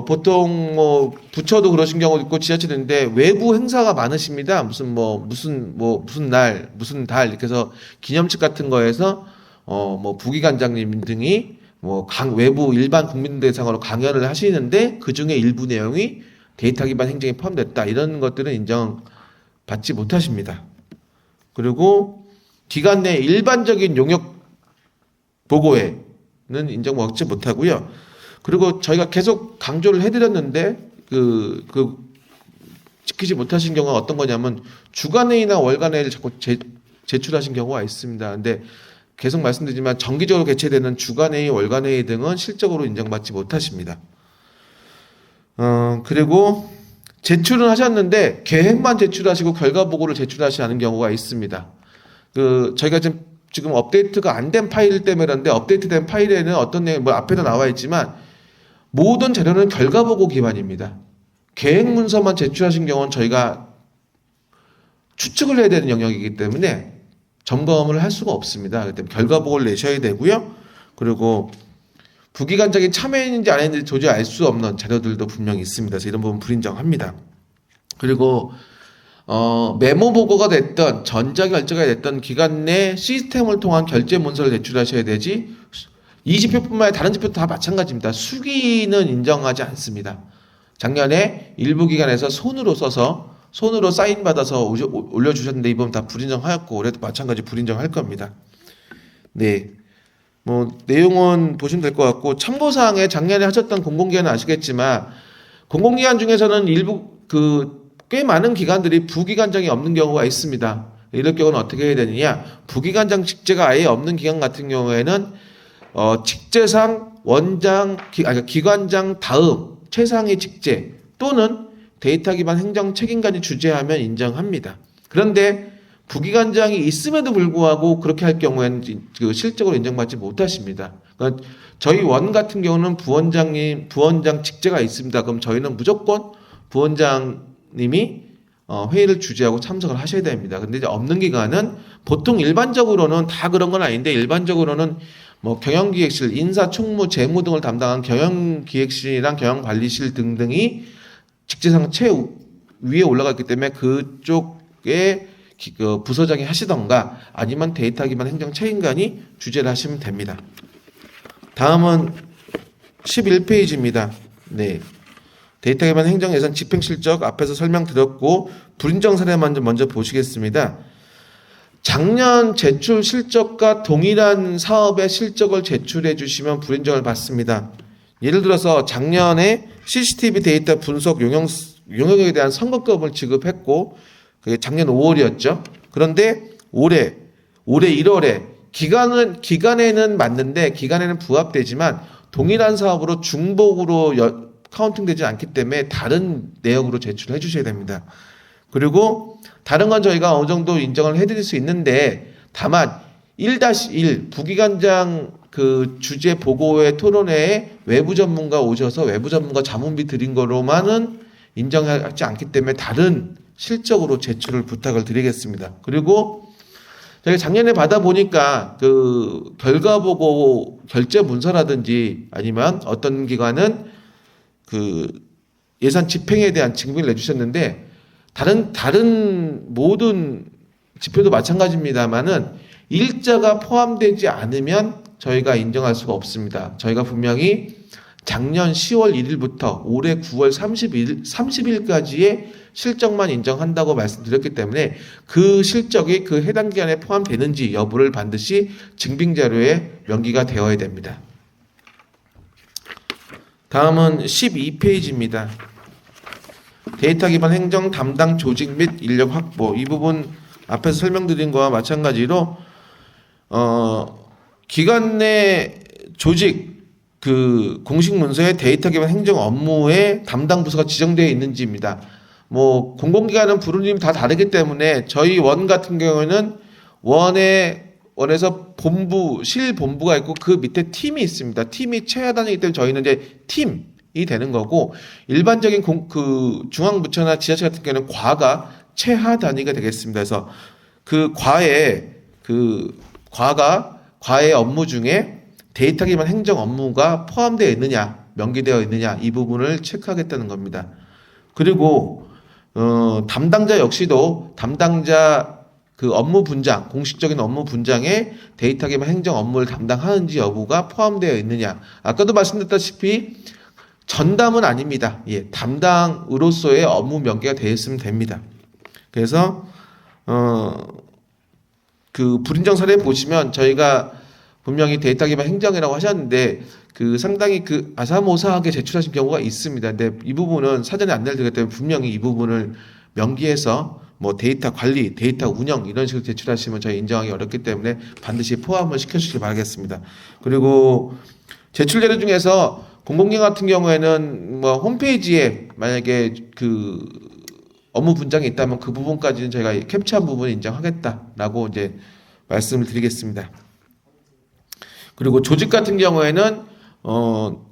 보통 뭐 부처도 그러신 경우도 있고 지자체인데 외부 행사가 많으십니다. 무슨 날 무슨 달 이렇게 해서 기념식 같은 거에서 뭐 부기관장님 등이 뭐 외부 일반 국민 대상으로 강연을 하시는데 그 중에 일부 내용이 데이터 기반 행정에 포함됐다, 이런 것들은 인정받지 못하십니다. 그리고 기관 내 일반적인 용역 보고회는 인정받지 못하고요. 그리고 저희가 계속 강조를 해드렸는데 그 지키지 못하신 경우가 어떤 거냐면 주간회의나 월간회의를 자꾸 제출하신 경우가 있습니다. 근데 계속 말씀드리지만 정기적으로 개최되는 주간회의, 월간회의 등은 실적으로 인정받지 못하십니다. 그리고 제출은 하셨는데 계획만 제출하시고 결과 보고를 제출하지 않은 경우가 있습니다. 저희가 지금 업데이트가 안 된 파일 때문에 그런데, 업데이트된 파일에는 어떤 내용, 뭐 앞에도 나와 있지만 모든 자료는 결과 보고 기반입니다. 계획 문서만 제출하신 경우는 저희가 추측을 해야 되는 영역이기 때문에 점검을 할 수가 없습니다. 그렇기 때문에 결과 보고를 내셔야 되고요. 그리고 부기관장이 참여했는지 안 했는지 도저히 알 수 없는 자료들도 분명히 있습니다. 그래서 이런 부분 불인정합니다. 그리고 메모 보고가 됐던 전자결제가 됐던 기관 내 시스템을 통한 결제 문서를 제출하셔야 되지, 이 지표뿐만 아니라 다른 지표도 다 마찬가지입니다. 수기는 인정하지 않습니다. 작년에 일부 기관에서 손으로 써서 손으로 사인 받아서 올려주셨는데 이번 다 불인정하였고 올해도 마찬가지 불인정할 겁니다. 네, 뭐 내용은 보시면 될 것 같고, 참고사항에 작년에 하셨던 공공기관은 아시겠지만 공공기관 중에서는 일부 꽤 많은 기관들이 부기관장이 없는 경우가 있습니다. 이럴 경우는 어떻게 해야 되느냐? 부기관장 직제가 아예 없는 기관 같은 경우에는 직제상 기관장 다음 최상위 직제 또는 데이터 기반 행정 책임관이 주재하면 인정합니다. 그런데 부기관장이 있음에도 불구하고 그렇게 할 경우에는 실적으로 인정받지 못하십니다. 그러니까 저희 원 같은 경우는 부원장 직제가 있습니다. 그럼 저희는 무조건 부원장님이 회의를 주재하고 참석을 하셔야 됩니다. 근데 이제 없는 기관은 보통 일반적으로는 다 그런 건 아닌데, 일반적으로는 뭐 경영기획실, 인사, 총무, 재무 등을 담당한 경영기획실이랑 경영관리실 등등이 직제상 위에 올라갔기 때문에 그쪽에 부서장이 하시던가 아니면 데이터 기반 행정 책임관이 주재를 하시면 됩니다. 다음은 11페이지입니다. 네. 데이터 기반 행정 예산 집행 실적 앞에서 설명드렸고, 불인정 사례 먼저 보시겠습니다. 작년 제출 실적과 동일한 사업의 실적을 제출해 주시면 불인정을 받습니다. 예를 들어서 작년에 CCTV 데이터 분석 용역에 대한 선거금을 지급했고, 그게 작년 5월이었죠. 그런데 올해 1월에 기간에는 맞는데 기간에는 부합되지만 동일한 사업으로 중복으로 카운팅되지 않기 때문에 다른 내역으로 제출해 주셔야 됩니다. 그리고 다른 건 저희가 어느 정도 인정을 해드릴 수 있는데, 다만 1-1 부기관장 주제 보고회 토론회에 외부 전문가 오셔서 외부 전문가 자문비 드린 거로만은 인정하지 않기 때문에 다른 실적으로 제출을 부탁을 드리겠습니다. 그리고 저희 작년에 받아보니까 결과 보고 결제 문서라든지 아니면 어떤 기관은 예산 집행에 대한 증빙을 내주셨는데, 다른 모든 지표도 마찬가지입니다만은 일자가 포함되지 않으면 저희가 인정할 수가 없습니다. 저희가 분명히 작년 10월 1일부터 올해 9월 30일까지의 실적만 인정한다고 말씀드렸기 때문에 그 실적이 그 해당 기간에 포함되는지 여부를 반드시 증빙자료에 명기가 되어야 됩니다. 다음은 12페이지입니다. 데이터 기반 행정 담당 조직 및 인력 확보. 이 부분 앞에서 설명드린 거와 마찬가지로 기관 내 조직 그 공식 문서에 데이터 기반 행정 업무에 담당 부서가 지정되어 있는지입니다. 뭐 공공기관은 부르님 다 다르기 때문에 저희 원 같은 경우에는 원에서 본부, 실본부가 있고 그 밑에 팀이 있습니다. 팀이 최하 단위이기 때문에 저희는 이제 팀이 되는 거고, 일반적인 그 중앙부처나 지자체 같은 경우는 과가 최하 단위가 되겠습니다. 그래서 그 과의 업무 중에 데이터 기반 행정 업무가 포함되어 있느냐, 명기되어 있느냐, 이 부분을 체크하겠다는 겁니다. 그리고 담당자 역시도 담당자 그 업무 분장, 공식적인 업무 분장에 데이터 기반 행정 업무를 담당하는지 여부가 포함되어 있느냐. 아까도 말씀드렸다시피 전담은 아닙니다. 예, 담당으로서의 업무 명기가 되어 있으면 됩니다. 그래서 그 불인정 사례 보시면 저희가 분명히 데이터 기반 행정이라고 하셨는데 그 상당히 그 아사모사하게 제출하신 경우가 있습니다. 근데 이 부분은 사전에 안내를 드렸기 때문에 분명히 이 부분을 명기해서 뭐 데이터 관리, 데이터 운영 이런 식으로 제출하시면 저희 인정하기 어렵기 때문에 반드시 포함을 시켜주시기 바라겠습니다. 그리고 제출 자료 중에서 공공기관 같은 경우에는 뭐 홈페이지에 만약에 그 업무 분장이 있다면 그 부분까지는 저희가 캡처한 부분 인정하겠다라고 이제 말씀을 드리겠습니다. 그리고 조직 같은 경우에는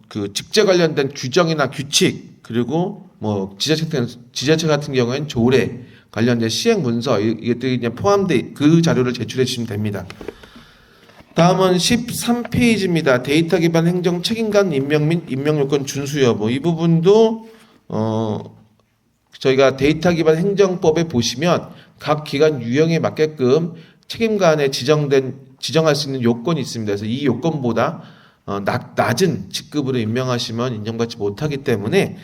그 직제 관련된 규정이나 규칙, 그리고 뭐 지자체 같은 경우에는 조례 관련된 시행 문서 이것들이 이제 포함된 그 자료를 제출해 주시면 됩니다. 다음은 13페이지입니다. 데이터 기반 행정 책임관 임명 및 임명 요건 준수 여부. 이 부분도 저희가 데이터 기반 행정법에 보시면 각 기관 유형에 맞게끔 책임관에 지정할 수 있는 요건이 있습니다. 그래서 이 요건보다 낮은 직급으로 임명하시면 인정받지 못하기 때문에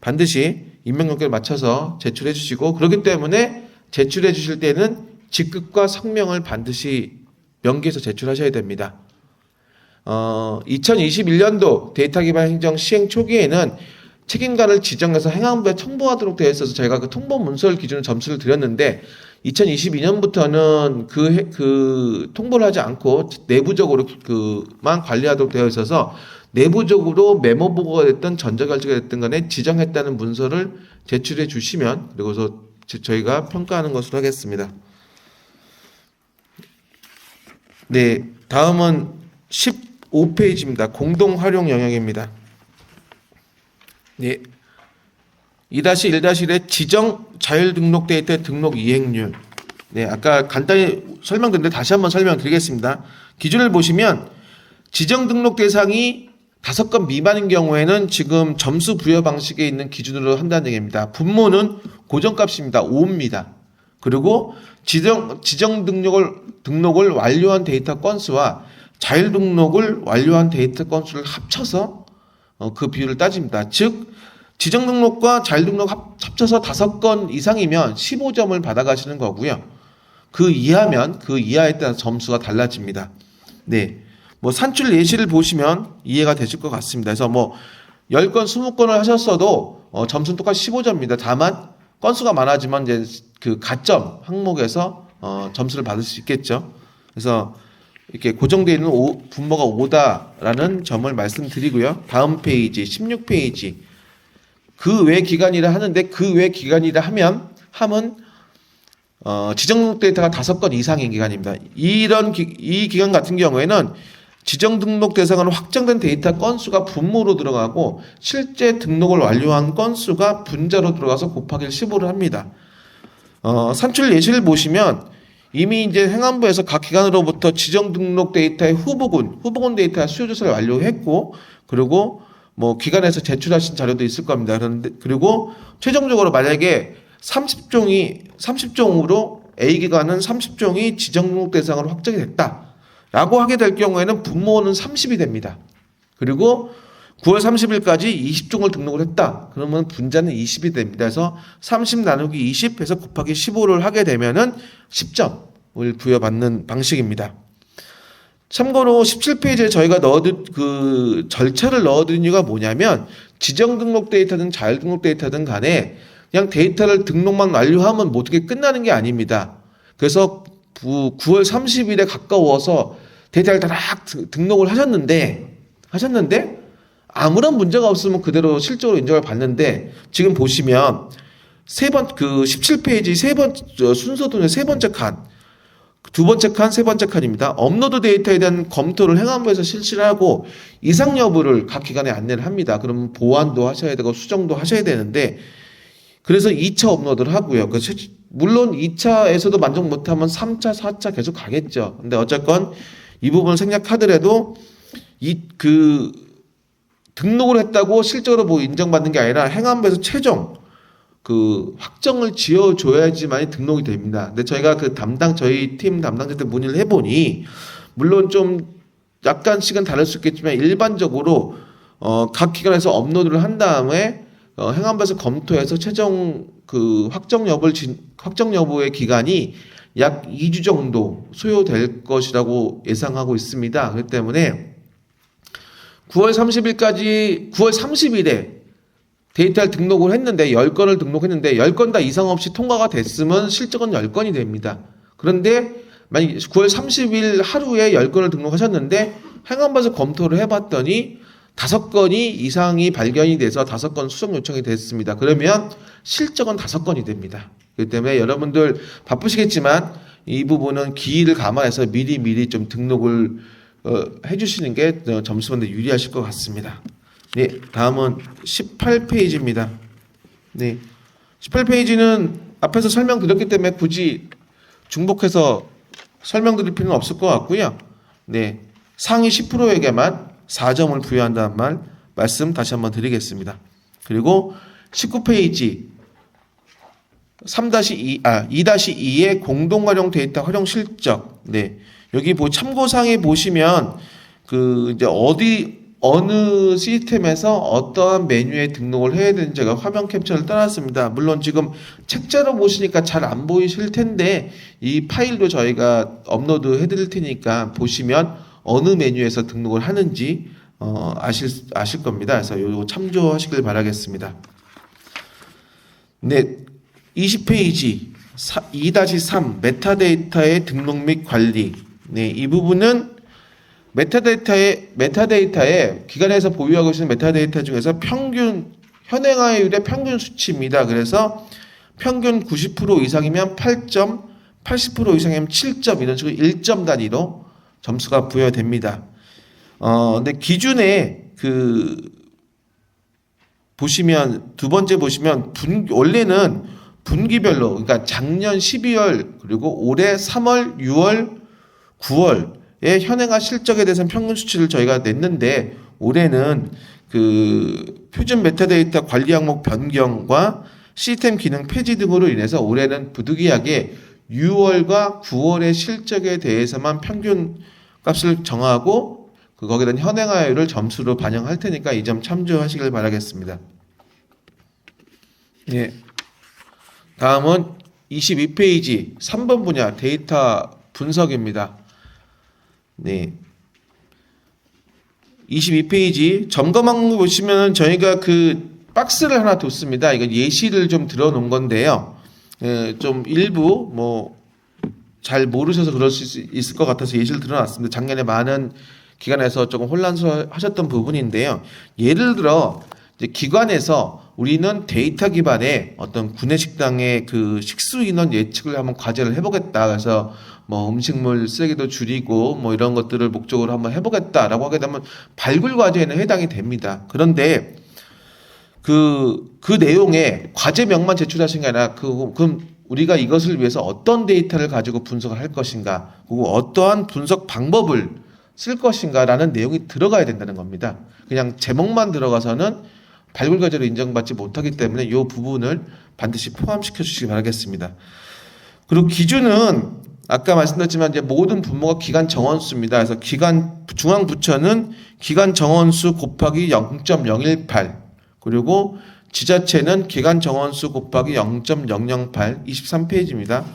반드시 임명 요건에 맞춰서 제출해 주시고, 그렇기 때문에 제출해 주실 때는 직급과 성명을 반드시 명기해서 제출하셔야 됩니다. 2021년도 데이터 기반 행정 시행 초기에는 책임관을 지정해서 행안부에 통보하도록 되어 있어서 저희가 그 통보 문서를 기준으로 점수를 드렸는데 2022년부터는 그 통보를 하지 않고 내부적으로 그만 관리하도록 되어 있어서 내부적으로 메모 보고가 됐든 전자결제가 됐든 간에 지정했다는 문서를 제출해 주시면 그리고서 저희가 평가하는 것으로 하겠습니다. 네, 다음은 15페이지입니다. 공동 활용 영역입니다. 네, 2-1-1의 지정 자율 등록 데이터 등록 이행률. 네, 아까 간단히 설명드렸는데 다시 한번 설명드리겠습니다. 기준을 보시면 지정 등록 대상이 5건 미만인 경우에는 지금 점수 부여 방식에 있는 기준으로 한다는 얘기입니다. 분모는 고정값입니다. 5입니다. 그리고 지정 등록을 완료한 데이터 건수와 자율 등록을 완료한 데이터 건수를 합쳐서 그 비율을 따집니다. 즉 지정 등록과 자율 등록 합쳐서 5건 이상이면 15점을 받아가시는 거고요. 그 이하면 그 이하에 따라 점수가 달라집니다. 네, 뭐 산출 예시를 보시면 이해가 되실 것 같습니다. 그래서 뭐 10건, 20건을 하셨어도 점수는 똑같이 15점입니다. 다만 건수가 많아지면 이제 그 가점 항목에서 점수를 받을 수 있겠죠. 그래서 이렇게 고정되어 있는 분모가 5다라는 점을 말씀드리고요. 다음 페이지 16페이지 그 외 기간이라 하는데 그 외 기간이라 함은 지정 등록 데이터가 5건 이상인 기간입니다. 이 기간 같은 경우에는 지정 등록 대상으로 확정된 데이터 건수가 분모로 들어가고 실제 등록을 완료한 건수가 분자로 들어가서 곱하기 15를 합니다. 산출 예시를 보시면 이미 이제 행안부에서 각 기관으로부터 지정 등록 데이터의 후보군 데이터 수요 조사를 완료했고, 그리고 뭐 기관에서 제출하신 자료도 있을 겁니다. 그런데 그리고 최종적으로 만약에 30종으로 A 기관은 30종이 지정 등록 대상으로 확정이 됐다라고 하게 될 경우에는 분모는 30이 됩니다. 그리고 9월 30일까지 20종을 등록을 했다. 그러면 분자는 20이 됩니다. 그래서 30 나누기 20 해서 곱하기 15를 하게 되면은 10점을 부여받는 방식입니다. 참고로 17페이지에 저희가 그 절차를 넣어둔 이유가 뭐냐면 지정 등록 데이터든 자율 등록 데이터든 간에 그냥 데이터를 등록만 완료하면 모든 게 끝나는 게 아닙니다. 그래서 9월 30일에 가까워서 데이터를 다 등록을 하셨는데 아무런 문제가 없으면 그대로 실적으로 인정을 받는데 지금 보시면 17페이지 순서 중에 세 번째 칸, 두 번째 칸, 세 번째 칸입니다. 업로드 데이터에 대한 검토를 행안부에서 실시를 하고 이상 여부를 각 기관에 안내를 합니다. 그러면 보완도 하셔야 되고 수정도 하셔야 되는데 그래서 2차 업로드를 하고요. 물론 2차에서도 만족 못하면 3차, 4차 계속 가겠죠. 근데 어쨌건 이 부분을 생략하더라도 등록을 했다고 실적으로 뭐 인정받는 게 아니라 행안부에서 최종 확정을 지어줘야지만 등록이 됩니다. 근데 저희가 저희 팀 담당자들 문의를 해보니, 물론 좀 약간씩은 다를 수 있겠지만, 일반적으로, 각 기관에서 업로드를 한 다음에, 행안부에서 검토해서 최종 확정 여부의 기간이 약 2주 정도 소요될 것이라고 예상하고 있습니다. 그렇기 때문에 9월 30일에 데이터를 등록을 했는데 10건을 등록했는데 10건 다 이상 없이 통과가 됐으면 실적은 10건이 됩니다. 그런데 만약 9월 30일 하루에 10건을 등록하셨는데 행안부에서 검토를 해봤더니 5건이 이상이 발견이 돼서 5건 수정 요청이 됐습니다. 그러면 실적은 5건이 됩니다. 그렇기 때문에 여러분들 바쁘시겠지만 이 부분은 기일을 감안해서 미리 좀 등록을 해주시는 게 점수 받는 데 유리하실 것 같습니다. 네, 다음은 18페이지입니다. 네, 18페이지는 앞에서 설명드렸기 때문에 굳이 중복해서 설명드릴 필요는 없을 것 같고요. 네, 상위 10%에게만 4점을 부여한다는 말씀 다시 한번 드리겠습니다. 그리고 19페이지 2-2의 공동활용 데이터 활용 실적. 네, 여기 참고사항에 보시면 이제 어느 시스템에서 어떠한 메뉴에 등록을 해야 되는지가 화면 캡처를 따랐습니다. 물론 지금 책자로 보시니까 잘 안 보이실 텐데 이 파일도 저희가 업로드 해드릴 테니까 보시면 어느 메뉴에서 등록을 하는지 아실 겁니다. 그래서 이거 참조하시길 바라겠습니다. 네, 20페이지 2-3 메타데이터의 등록 및 관리. 네, 이 부분은 메타데이터에 기관에서 보유하고 있는 메타데이터 중에서 현행화율의 평균 수치입니다. 그래서 평균 90% 이상이면 8점, 80% 이상이면 7점 이런 식으로 1점 단위로 점수가 부여됩니다. 근데 기준에 보시면 두 번째 보시면 원래는 분기별로, 그러니까 작년 12월 그리고 올해 3월, 6월, 9월의 현행화 실적에 대해서는 평균 수치를 저희가 냈는데 올해는 표준 메타데이터 관리 항목 변경과 시스템 기능 폐지 등으로 인해서 올해는 부득이하게 6월과 9월의 실적에 대해서만 평균 값을 정하고 거기에 대한 현행화율을 점수로 반영할 테니까 이 점 참조하시길 바라겠습니다. 예. 다음은 22페이지 3번 분야 데이터 분석입니다. 네. 22페이지 점검 항목 보시면 저희가 박스를 하나 뒀습니다. 이건 예시를 좀 들어 놓은 건데요. 좀 일부 잘 모르셔서 그럴 수 있을 것 같아서 예시를 들어놨습니다. 작년에 많은 기관에서 조금 혼란스러워하셨던 부분인데요. 예를 들어 이제 기관에서 우리는 데이터 기반의 어떤 구내식당의 식수 인원 예측을 한번 과제를 해보겠다. 그래서 음식물 쓰레기도 줄이고 이런 것들을 목적으로 한번 해보겠다라고 하게 되면 발굴 과제에는 해당이 됩니다. 그런데 그 내용에 과제명만 제출하신 게 아니라 그럼 우리가 이것을 위해서 어떤 데이터를 가지고 분석을 할 것인가, 그리고 어떠한 분석 방법을 쓸 것인가라는 내용이 들어가야 된다는 겁니다. 그냥 제목만 들어가서는 발굴 과제로 인정받지 못하기 때문에 이 부분을 반드시 포함시켜 주시기 바라겠습니다. 그리고 기준은 아까 말씀드렸지만 이제 모든 분모가 기간 정원수입니다. 그래서 중앙부처는 기간 정원수 곱하기 0.018, 그리고 지자체는 기간 정원수 곱하기 0.008, 23페이지입니다.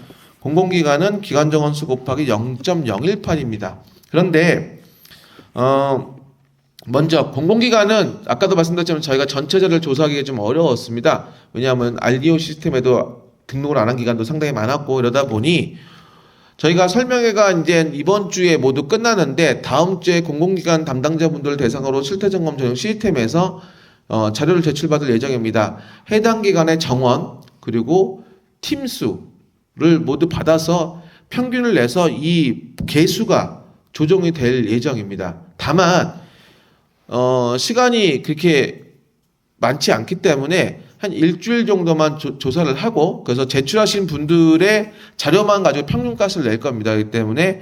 공공기관은 기간 정원수 곱하기 0.018입니다. 그런데 먼저 공공기관은 아까도 말씀드렸지만 저희가 전체자를 조사하기가 좀 어려웠습니다. 왜냐하면 RDO 시스템에도 등록을 안 한 기관도 상당히 많았고 이러다 보니 저희가 설명회가 이제 이번 주에 모두 끝나는데 다음 주에 공공기관 담당자분들 대상으로 실태점검 전용 시스템에서 자료를 제출받을 예정입니다. 해당 기관의 정원 그리고 팀 수를 모두 받아서 평균을 내서 이 개수가 조정이 될 예정입니다. 다만 시간이 그렇게 많지 않기 때문에 한 일주일 정도만 조사를 하고 그래서 제출하신 분들의 자료만 가지고 평균값을 낼 겁니다. 그렇기 때문에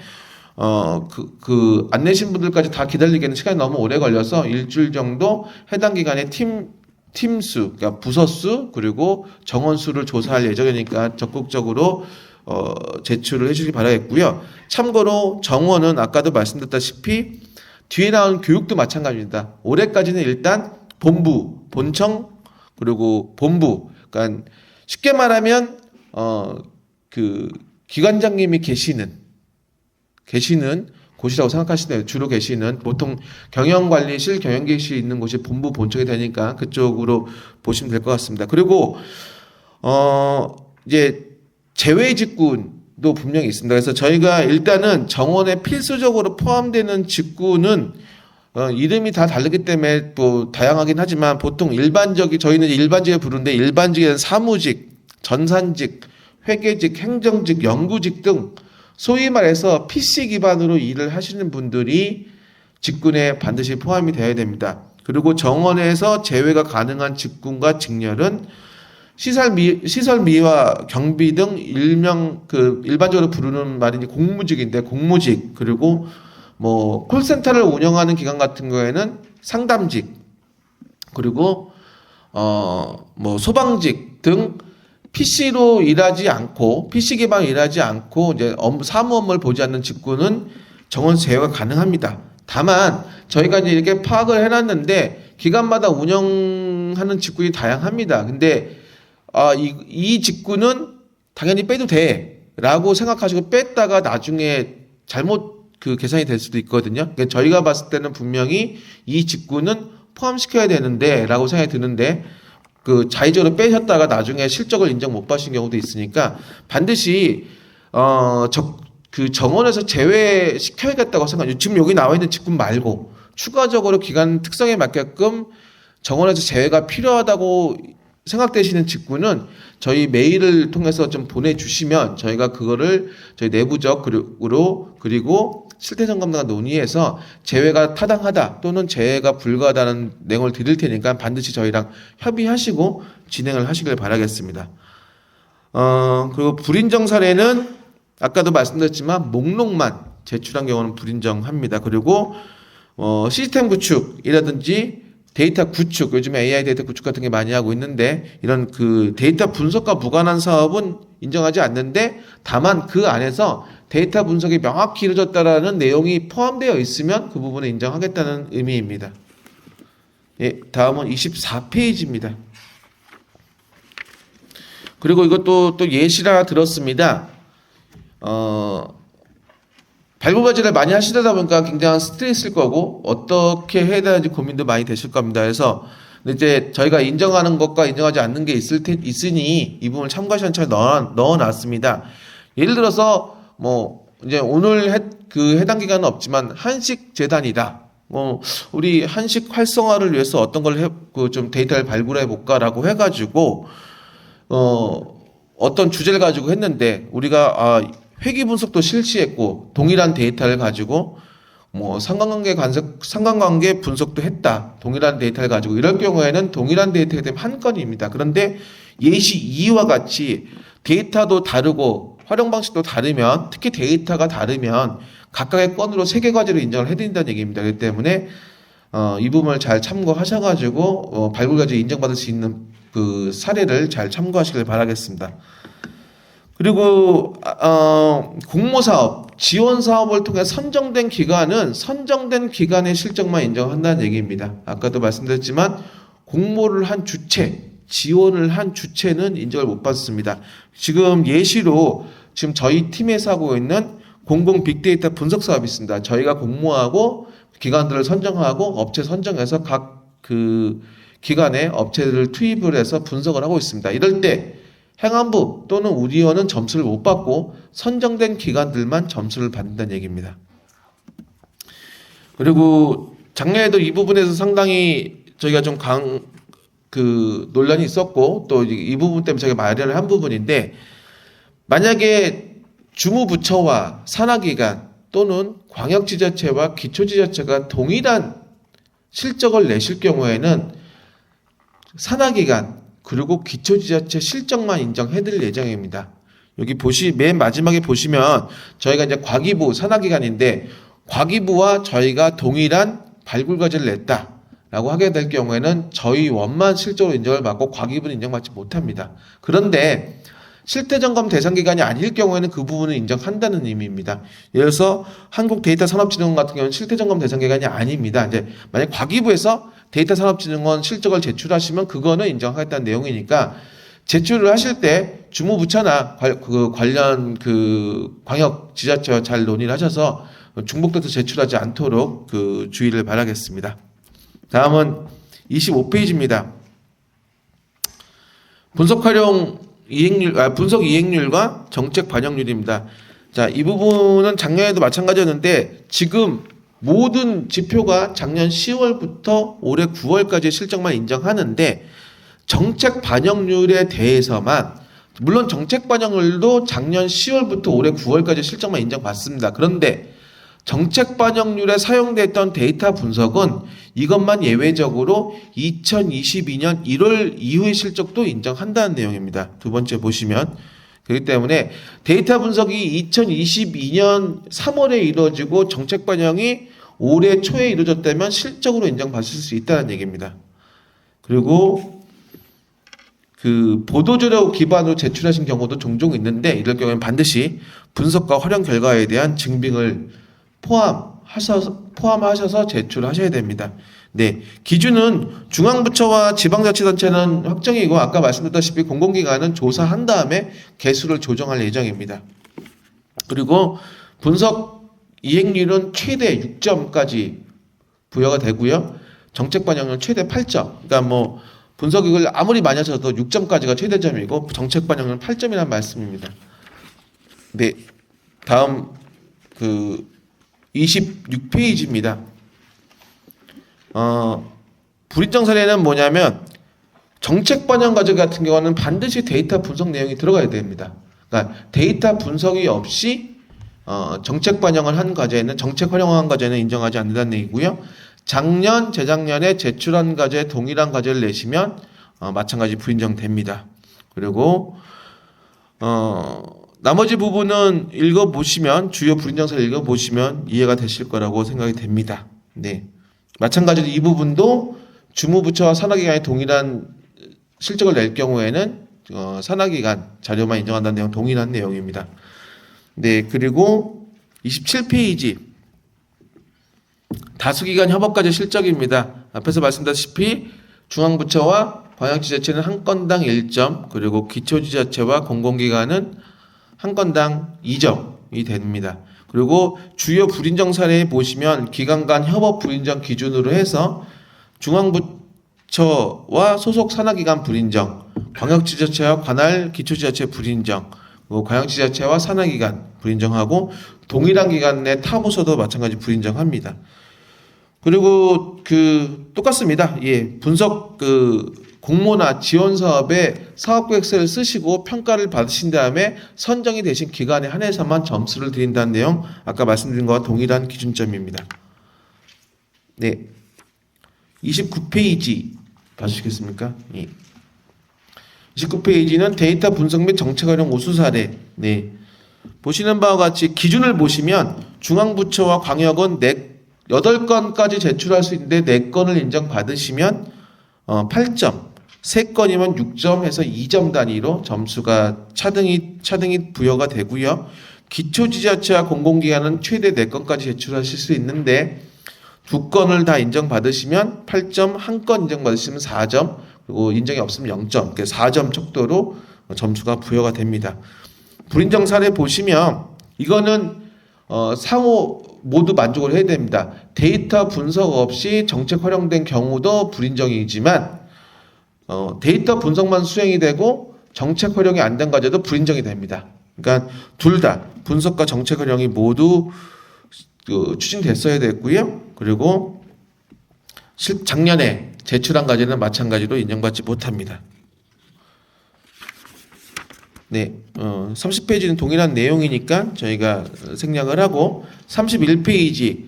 안 내신 분들까지 다 기다리기에는 시간이 너무 오래 걸려서 일주일 정도 해당 기관의 팀수, 그러니까 부서수 그리고 정원수를 조사할 예정이니까 적극적으로 제출을 해주시기 바라겠고요. 참고로 정원은 아까도 말씀드렸다시피 뒤에 나온 교육도 마찬가지입니다. 올해까지는 일단 본부, 본청 그리고 본부, 그러니까 쉽게 말하면 기관장님이 계시는 곳이라고 생각하시면 주로 계시는 보통 경영관리실, 경영계획실이 있는 곳이 본부, 본청이 되니까 그쪽으로 보시면 될 것 같습니다. 그리고 이제 제외 직군도 분명히 있습니다. 그래서 저희가 일단은 정원에 필수적으로 포함되는 직군은 이름이 다 다르기 때문에 또 다양하긴 하지만 보통 저희는 일반직에 부르는데 일반직에는 사무직, 전산직, 회계직, 행정직, 연구직 등 소위 말해서 PC 기반으로 일을 하시는 분들이 직군에 반드시 포함이 되어야 됩니다. 그리고 정원에서 제외가 가능한 직군과 직렬은 시설미와 경비 등 일반적으로 부르는 말이 공무직인데 공무직 그리고 콜센터를 운영하는 기관 같은 경우에는 상담직 그리고 소방직 등 PC로 일하지 않고 PC 기반으로 일하지 않고 이제 사무 업무를 보지 않는 직군은 정원 제외가 가능합니다. 다만 저희가 이제 이렇게 파악을 해놨는데 기관마다 운영하는 직군이 다양합니다. 근데 이 직군은 당연히 빼도 돼라고 생각하시고 뺐다가 나중에 잘못 계산이 될 수도 있거든요. 그러니까 저희가 봤을 때는 분명히 이 직군은 포함시켜야 되는데 라고 생각이 드는데 자의적으로 빼셨다가 나중에 실적을 인정 못 받으신 경우도 있으니까 반드시 정원에서 제외시켜야겠다고 생각해요. 지금 여기 나와 있는 직군 말고 추가적으로 기관 특성에 맞게끔 정원에서 제외가 필요하다고 생각되시는 직군은 저희 메일을 통해서 좀 보내주시면 저희가 그거를 저희 내부적으로 그리고 실태점검과 논의해서 제외가 타당하다 또는 제외가 불가하다는 내용을 드릴 테니까 반드시 저희랑 협의하시고 진행을 하시길 바라겠습니다. 그리고 불인정 사례는 아까도 말씀드렸지만 목록만 제출한 경우는 불인정합니다. 그리고 시스템 구축이라든지 데이터 구축, 요즘에 AI 데이터 구축 같은 게 많이 하고 있는데 이런 데이터 분석과 무관한 사업은 인정하지 않는데 다만 그 안에서 데이터 분석이 명확히 이루어졌다라는 내용이 포함되어 있으면 그 부분을 인정하겠다는 의미입니다. 예, 다음은 24페이지입니다. 그리고 이것도 또 예시를 들었습니다. 발굴과제를 많이 하시다 보니까 굉장한 스트레스일 거고 어떻게 해야 되는지 고민도 많이 되실 겁니다. 그래서 이제 저희가 인정하는 것과 인정하지 않는 게 있으니 이 부분을 참고하시는 잘 넣어놨습니다. 예를 들어서 이제 오늘 해당 기간은 없지만 한식 재단이다. 우리 한식 활성화를 위해서 어떤 걸 좀 데이터를 발굴해 볼까라고 해가지고 어떤 주제를 가지고 했는데 우리가 회귀 분석도 실시했고 동일한 데이터를 가지고 상관관계 분석도 했다. 동일한 데이터를 가지고 이럴 경우에는 동일한 데이터가 되면 한 건입니다. 그런데 예시 2와 같이 데이터도 다르고 활용 방식도 다르면 특히 데이터가 다르면 각각의 건으로 3개 과제로 인정을 해드린다는 얘기입니다. 그렇기 때문에 이 부분을 잘 참고하셔가지고 발굴과제 인정받을 수 있는 그 사례를 잘 참고하시길 바라겠습니다. 그리고 공모사업, 지원사업을 통해 선정된 기관은 선정된 기관의 실적만 인정한다는 얘기입니다. 아까도 말씀드렸지만 공모를 한 주체, 지원을 한 주체는 인정을 못 받습니다. 지금 예시로 지금 저희 팀에서 하고 있는 공공 빅데이터 분석 사업이 있습니다. 저희가 공모하고 기관들을 선정하고 업체 선정해서 각 기관에 업체들을 투입을 해서 분석을 하고 있습니다. 이럴 때 행안부 또는 우리원은 점수를 못 받고 선정된 기관들만 점수를 받는다는 얘기입니다. 그리고 작년에도 이 부분에서 상당히 저희가 좀 논란이 있었고 또 이 부분 때문에 저희가 마련을 한 부분인데, 만약에 주무부처와 산하기관 또는 광역지자체와 기초지자체가 동일한 실적을 내실 경우에는 산하기관 그리고 기초지자체 실적만 인정해드릴 예정입니다. 여기 맨 마지막에 보시면 저희가 이제 과기부 산하기관인데, 과기부와 저희가 동일한 발굴과제를 냈다라고 하게 될 경우에는 저희 원만 실적으로 인정을 받고 과기부는 인정받지 못합니다. 그런데 실태점검 대상 기관이 아닐 경우에는 그 부분을 인정한다는 의미입니다. 예를 들어서 한국데이터산업진흥원 같은 경우는 실태점검 대상 기관이 아닙니다. 이제 만약 과기부에서 데이터산업진흥원 실적을 제출하시면 그거는 인정하겠다는 내용이니까, 제출을 하실 때 주무부처나 관련 광역 지자체와 잘 논의를 하셔서 중복돼서 제출하지 않도록 주의를 바라겠습니다. 다음은 25페이지입니다. 분석 이행률과 정책 반영률입니다. 자, 이 부분은 작년에도 마찬가지였는데 지금 모든 지표가 작년 10월부터 올해 9월까지 실적만 인정하는데, 정책 반영률에 대해서만, 물론 정책 반영률도 작년 10월부터 올해 9월까지 실적만 인정받습니다. 그런데 정책 반영률에 사용됐던 데이터 분석은 이것만 예외적으로 2022년 1월 이후의 실적도 인정한다는 내용입니다. 두 번째 보시면, 그렇기 때문에 데이터 분석이 2022년 3월에 이루어지고 정책 반영이 올해 초에 이루어졌다면 실적으로 인정받을 수 있다는 얘기입니다. 그리고 보도자료 기반으로 제출하신 경우도 종종 있는데, 이럴 경우에는 반드시 분석과 활용 결과에 대한 증빙을 포함하셔서 제출하셔야 됩니다. 네, 기준은 중앙부처와 지방자치단체는 확정이고, 아까 말씀드렸다시피 공공기관은 조사한 다음에 개수를 조정할 예정입니다. 그리고 분석 이행률은 최대 6점까지 부여가 되고요. 정책 반영률 최대 8점. 그러니까 분석 이걸 아무리 많이 하셔도 6점까지가 최대점이고 정책 반영률 8점이라는 말씀입니다. 네, 다음 26페이지입니다. 불인정 사례는 뭐냐면, 정책 반영 과제 같은 경우는 반드시 데이터 분석 내용이 들어가야 됩니다. 그러니까 데이터 분석이 없이 정책 반영을 한 과제는, 정책 활용한 과제는 인정하지 않는다는 얘기고요. 작년, 재작년에 제출한 과제 동일한 과제를 내시면 마찬가지 불인정됩니다. 그리고 나머지 부분은 읽어보시면, 주요 불인정 사례 읽어보시면 이해가 되실 거라고 생각이 됩니다. 네, 마찬가지로 이 부분도 주무부처와 산하기관이 동일한 실적을 낼 경우에는 산하기관 자료만 인정한다는 내용 동일한 내용입니다. 네, 그리고 27페이지 다수기관 협업과제 실적입니다. 앞에서 말씀드렸다시피 중앙부처와 광역지자체는 한 건당 1점, 그리고 기초지자체와 공공기관은 한 건당 2점이 됩니다. 그리고 주요 불인정 사례에 보시면 기관 간 협업 불인정 기준으로 해서 중앙부처와 소속 산하기관 불인정, 광역지자체와 관할 기초지자체 불인정, 광역지자체와 산하기관 불인정하고 동일한 기관 내 타부서도 마찬가지 불인정합니다. 그리고 똑같습니다. 예, 분석 공모나 지원 사업에 사업계획서를 쓰시고 평가를 받으신 다음에 선정이 되신 기간에 한해서만 점수를 드린다는 내용, 아까 말씀드린 것과 동일한 기준점입니다. 네, 29페이지 봐주시겠습니까? 예. 29페이지는 데이터 분석 및 정책 활용 우수 사례. 네, 보시는 바와 같이 기준을 보시면 중앙부처와 광역은 8건까지 제출할 수 있는데 4건을 인정받으시면 8점, 3건이면 6점 해서 2점 단위로 점수가 차등이 부여가 되고요. 기초지자체와 공공기관은 최대 4건까지 제출하실 수 있는데 2건을 다 인정받으시면 8점, 1건 인정받으시면 4점, 그리고 인정이 없으면 0점, 4점 척도로 점수가 부여가 됩니다. 불인정 사례 보시면 이거는 상호 모두 만족을 해야 됩니다. 데이터 분석 없이 정책 활용된 경우도 불인정이지만 데이터 분석만 수행이 되고 정책 활용이 안 된 과제도 불인정이 됩니다. 그러니까 둘 다 분석과 정책 활용이 모두 추진됐어야 됐고요. 그리고 작년에 제출한 과제는 마찬가지로 인정받지 못합니다. 네, 30페이지는 동일한 내용이니까 저희가 생략을 하고 31페이지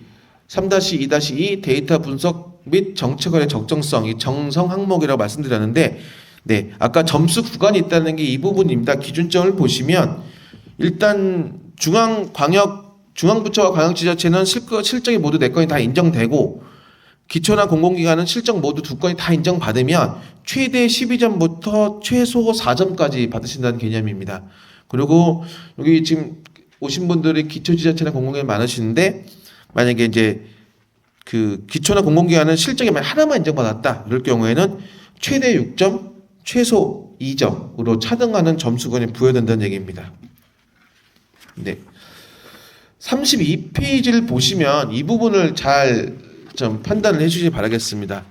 3-2-2 데이터 분석 및 정책관의 적정성, 이 정성 항목이라고 말씀드렸는데, 네, 아까 점수 구간이 있다는 게 이 부분입니다. 기준점을 보시면 일단 중앙부처와 광역지자체는 실적이 모두 4건이 다 인정되고 기초나 공공기관은 실적 모두 2건이 다 인정받으면 최대 12점부터 최소 4점까지 받으신다는 개념입니다. 그리고 여기 지금 오신 분들이 기초지자체나 공공기관 많으시는데 만약에 이제 그 기초나 공공기관은 실적이 만약 하나만 인정받았다 이럴 경우에는 최대 6점, 최소 2점으로 차등하는 점수권이 부여된다는 얘기입니다. 네. 32페이지를 보시면 이 부분을 잘 좀 판단을 해주시기 바라겠습니다.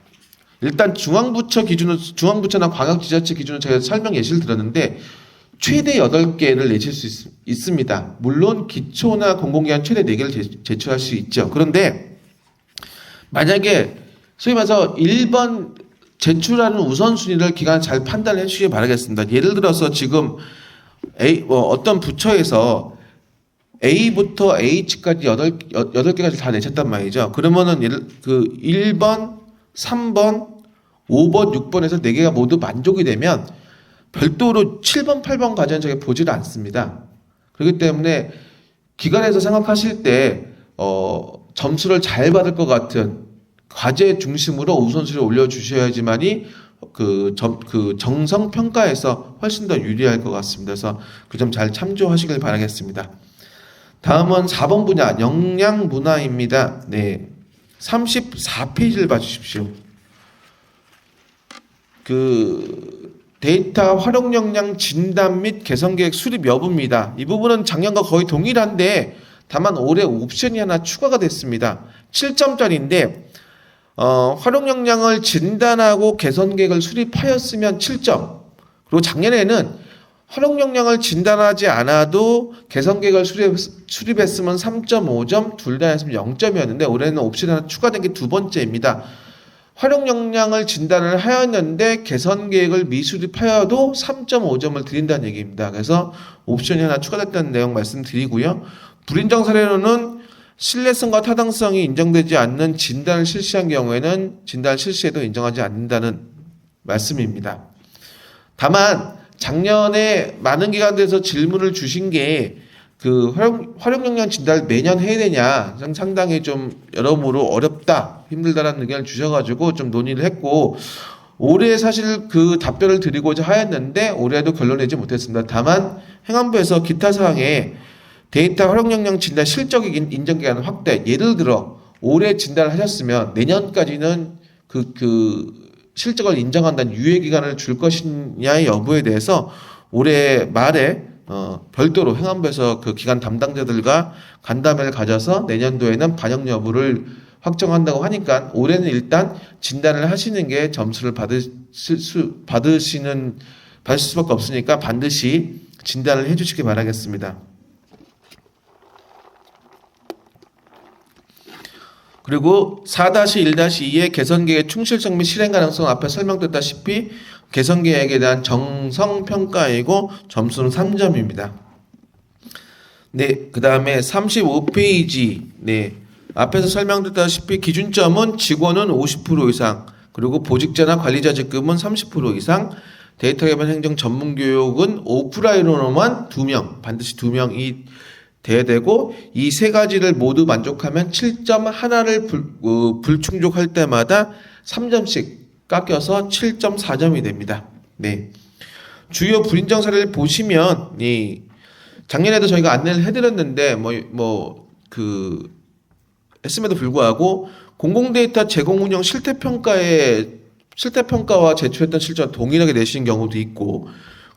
일단 중앙부처나 광역지자체 기준으로 제가 설명 예시를 들었는데 최대 8개를 내실 수 있습니다. 물론 기초나 공공기관 최대 4개를 제출할 수 있죠. 그런데 만약에 소위 말해서 1번 제출하는 우선순위를 기관 잘 판단해 주시기 바라겠습니다. 예를 들어서 지금 어떤 부처에서 A부터 H까지 8개까지 다 내셨단 말이죠. 그러면은 1번, 3번, 5번, 6번에서 4개가 모두 만족이 되면 별도로 7번, 8번 과제는 저게 보지를 않습니다. 그렇기 때문에 기관에서 생각하실 때 점수를 잘 받을 것 같은 과제 중심으로 우선순위를 올려주셔야지만이 그 정성 평가에서 훨씬 더 유리할 것 같습니다. 그래서 그 점 잘 참조하시길 바라겠습니다. 다음은 4번 분야 역량 문화입니다. 네, 34페이지를 봐주십시오. 그 데이터 활용 역량 진단 및 개선 계획 수립 여부입니다. 이 부분은 작년과 거의 동일한데 다만 올해 옵션이 하나 추가가 됐습니다. 7점짜리인데 활용 역량을 진단하고 개선 계획을 수립하였으면 7점. 그리고 작년에는 활용 역량을 진단하지 않아도 개선 계획을 수립했으면 3.5점, 둘 다 했으면 0점이었는데 올해는 옵션이 하나 추가된 게 두 번째입니다. 활용 역량을 진단을 하였는데 개선 계획을 미수립하여도 3.5점을 드린다는 얘기입니다. 그래서 옵션이 하나 추가됐다는 내용 말씀드리고요. 불인정 사례로는 신뢰성과 타당성이 인정되지 않는 진단을 실시한 경우에는 진단을 실시해도 인정하지 않는다는 말씀입니다. 다만 작년에 많은 기관들에서 질문을 주신 게 그 활용 역량 진단을 매년 해야 되냐 상당히 좀 여러모로 어렵다 힘들다라는 의견을 주셔가지고 좀 논의를 했고 올해 사실 그 답변을 드리고자 하였는데 올해도 결론 내지 못했습니다. 다만 행안부에서 기타 사항에 데이터 활용 역량 진단 실적인 인정 기간 확대, 예를 들어 올해 진단을 하셨으면 내년까지는 그 실적을 인정한다는 유예 기간을 줄 것이냐의 여부에 대해서 올해 말에 별도로 행안부에서 그 기관 담당자들과 간담회를 가져서 내년도에는 반영 여부를 확정한다고 하니까 올해는 일단 진단을 하시는 게 점수를 받으실 수밖에 없으니까 반드시 진단을 해주시기 바라겠습니다. 그리고 4-1-2의 개선계획 충실성 및 실행 가능성 앞에 설명됐다시피 개선계획에 대한 정성평가이고 점수는 3점입니다. 네, 그 다음에 35페이지 네, 앞에서 설명됐다시피 기준점은 직원은 50% 이상 그리고 보직자나 관리자 직급은 30% 이상 데이터 개발 행정 전문 교육은 오프라인으로만 2명 반드시 2명이 돼야 되고 이 세 가지를 모두 만족하면 7점 하나를 불충족할 때마다 3점씩 깎여서 7.4점이 됩니다. 네. 주요 불인정 사례를 보시면 작년에도 저희가 안내를 해드렸는데 했음에도 불구하고 공공데이터 제공 운영 실태평가와 제출했던 실적 동일하게 내시는 경우도 있고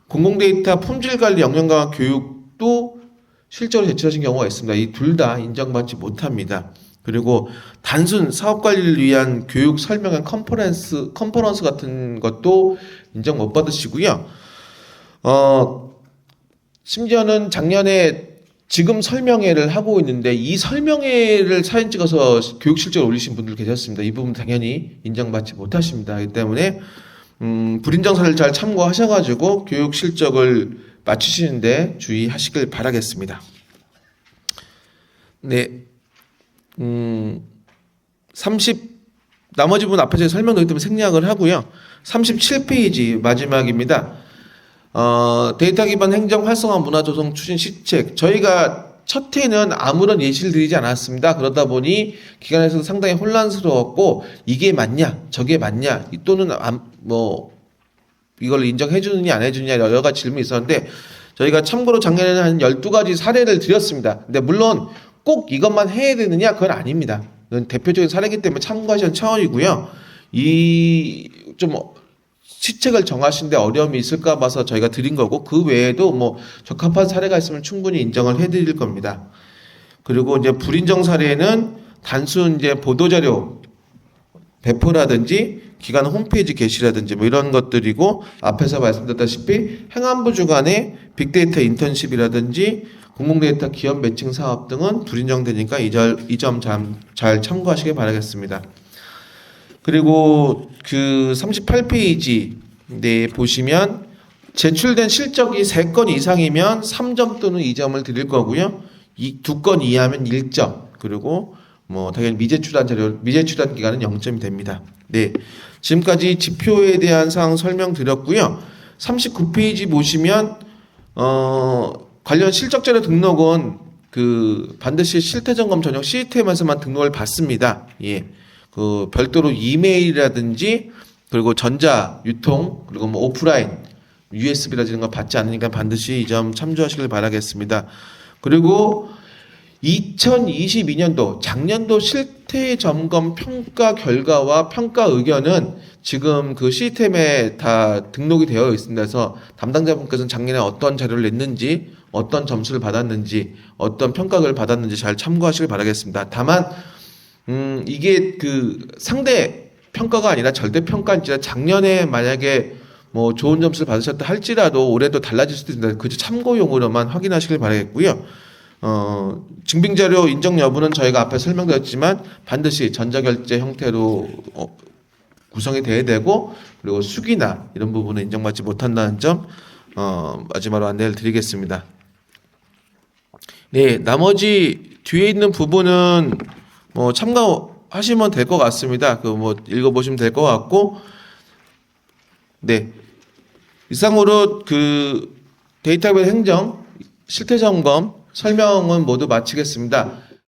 공공데이터 품질관리 역량 강화 교육도 실적으로 제출하신 경우가 있습니다. 이 둘 다 인정받지 못합니다. 그리고 단순 사업 관리를 위한 교육 설명회 컨퍼런스 같은 것도 인정 못 받으시고요. 심지어는 작년에 지금 설명회를 하고 있는데 이 설명회를 사진 찍어서 교육 실적을 올리신 분들 계셨습니다. 이 부분 당연히 인정받지 못하십니다. 그렇기 때문에 불인정사를 잘 참고하셔가지고 교육 실적을 맞추시는데 주의하시길 바라겠습니다. 네, 나머지 부분 앞에서 설명드렸기 때문에 생략을 하고요. 37페이지 마지막입니다. 데이터 기반 행정 활성화 문화 조성 추진 시책. 저희가 첫 해는 아무런 예시를 드리지 않았습니다. 그러다 보니 기관에서도 상당히 혼란스러웠고 이게 맞냐, 저게 맞냐, 또는 이걸 인정해 주느냐 안 해주느냐 여러 가지 질문이 있었는데 저희가 참고로 작년에는 한 12가지 사례를 드렸습니다. 근데 물론 꼭 이것만 해야 되느냐 그건 아닙니다. 그건 대표적인 사례이기 때문에 참고하시는 차원이고요. 좀 시책을 정하시는데 어려움이 있을까 봐서 저희가 드린 거고 그 외에도 적합한 사례가 있으면 충분히 인정을 해드릴 겁니다. 그리고 이제 불인정 사례는 단순 이제 보도자료 배포라든지 기관 홈페이지 게시라든지 이런 것들이고 앞에서 말씀드렸다시피 행안부 주관의 빅데이터 인턴십이라든지 공공데이터 기업 매칭 사업 등은 불인정되니까 이 점 잘 참고하시길 바라겠습니다. 그리고 그 38페이지 네 보시면 제출된 실적이 3건 이상이면 3점 또는 2점을 드릴 거고요. 2건 이하면 1점. 그리고 당연히 미제출한 기간은 0점이 됩니다. 네. 지금까지 지표에 대한 사항 설명드렸고요. 39페이지 보시면 관련 실적 자료 등록은 반드시 실태점검 전용 시스템에서만 등록을 받습니다. 예. 별도로 이메일이라든지 그리고 전자 유통 그리고 오프라인 USB라든지 이런 거 받지 않으니까 반드시 이 점 참조하시길 바라겠습니다. 그리고 2022년도 작년도 실태 점검 평가 결과와 평가 의견은 지금 그 시스템에 다 등록이 되어 있습니다. 그래서 담당자분께서는 작년에 어떤 자료를 냈는지 어떤 점수를 받았는지 어떤 평가를 받았는지 잘 참고하시길 바라겠습니다. 다만 이게 상대 평가가 아니라 절대 평가인지 작년에 만약에 좋은 점수를 받으셨다 할지라도 올해도 달라질 수도 있습니다. 그저 참고용으로만 확인하시길 바라겠고요. 증빙자료 인정 여부는 저희가 앞에 설명드렸지만 반드시 전자결제 형태로 구성이 돼야 되고 그리고 수기나 이런 부분은 인정받지 못한다는 점 마지막으로 안내를 드리겠습니다. 네, 나머지 뒤에 있는 부분은 참고하시면 될 것 같습니다. 읽어보시면 될 것 같고, 네. 이상으로 데이터베이스 행정, 실태 점검 설명은 모두 마치겠습니다.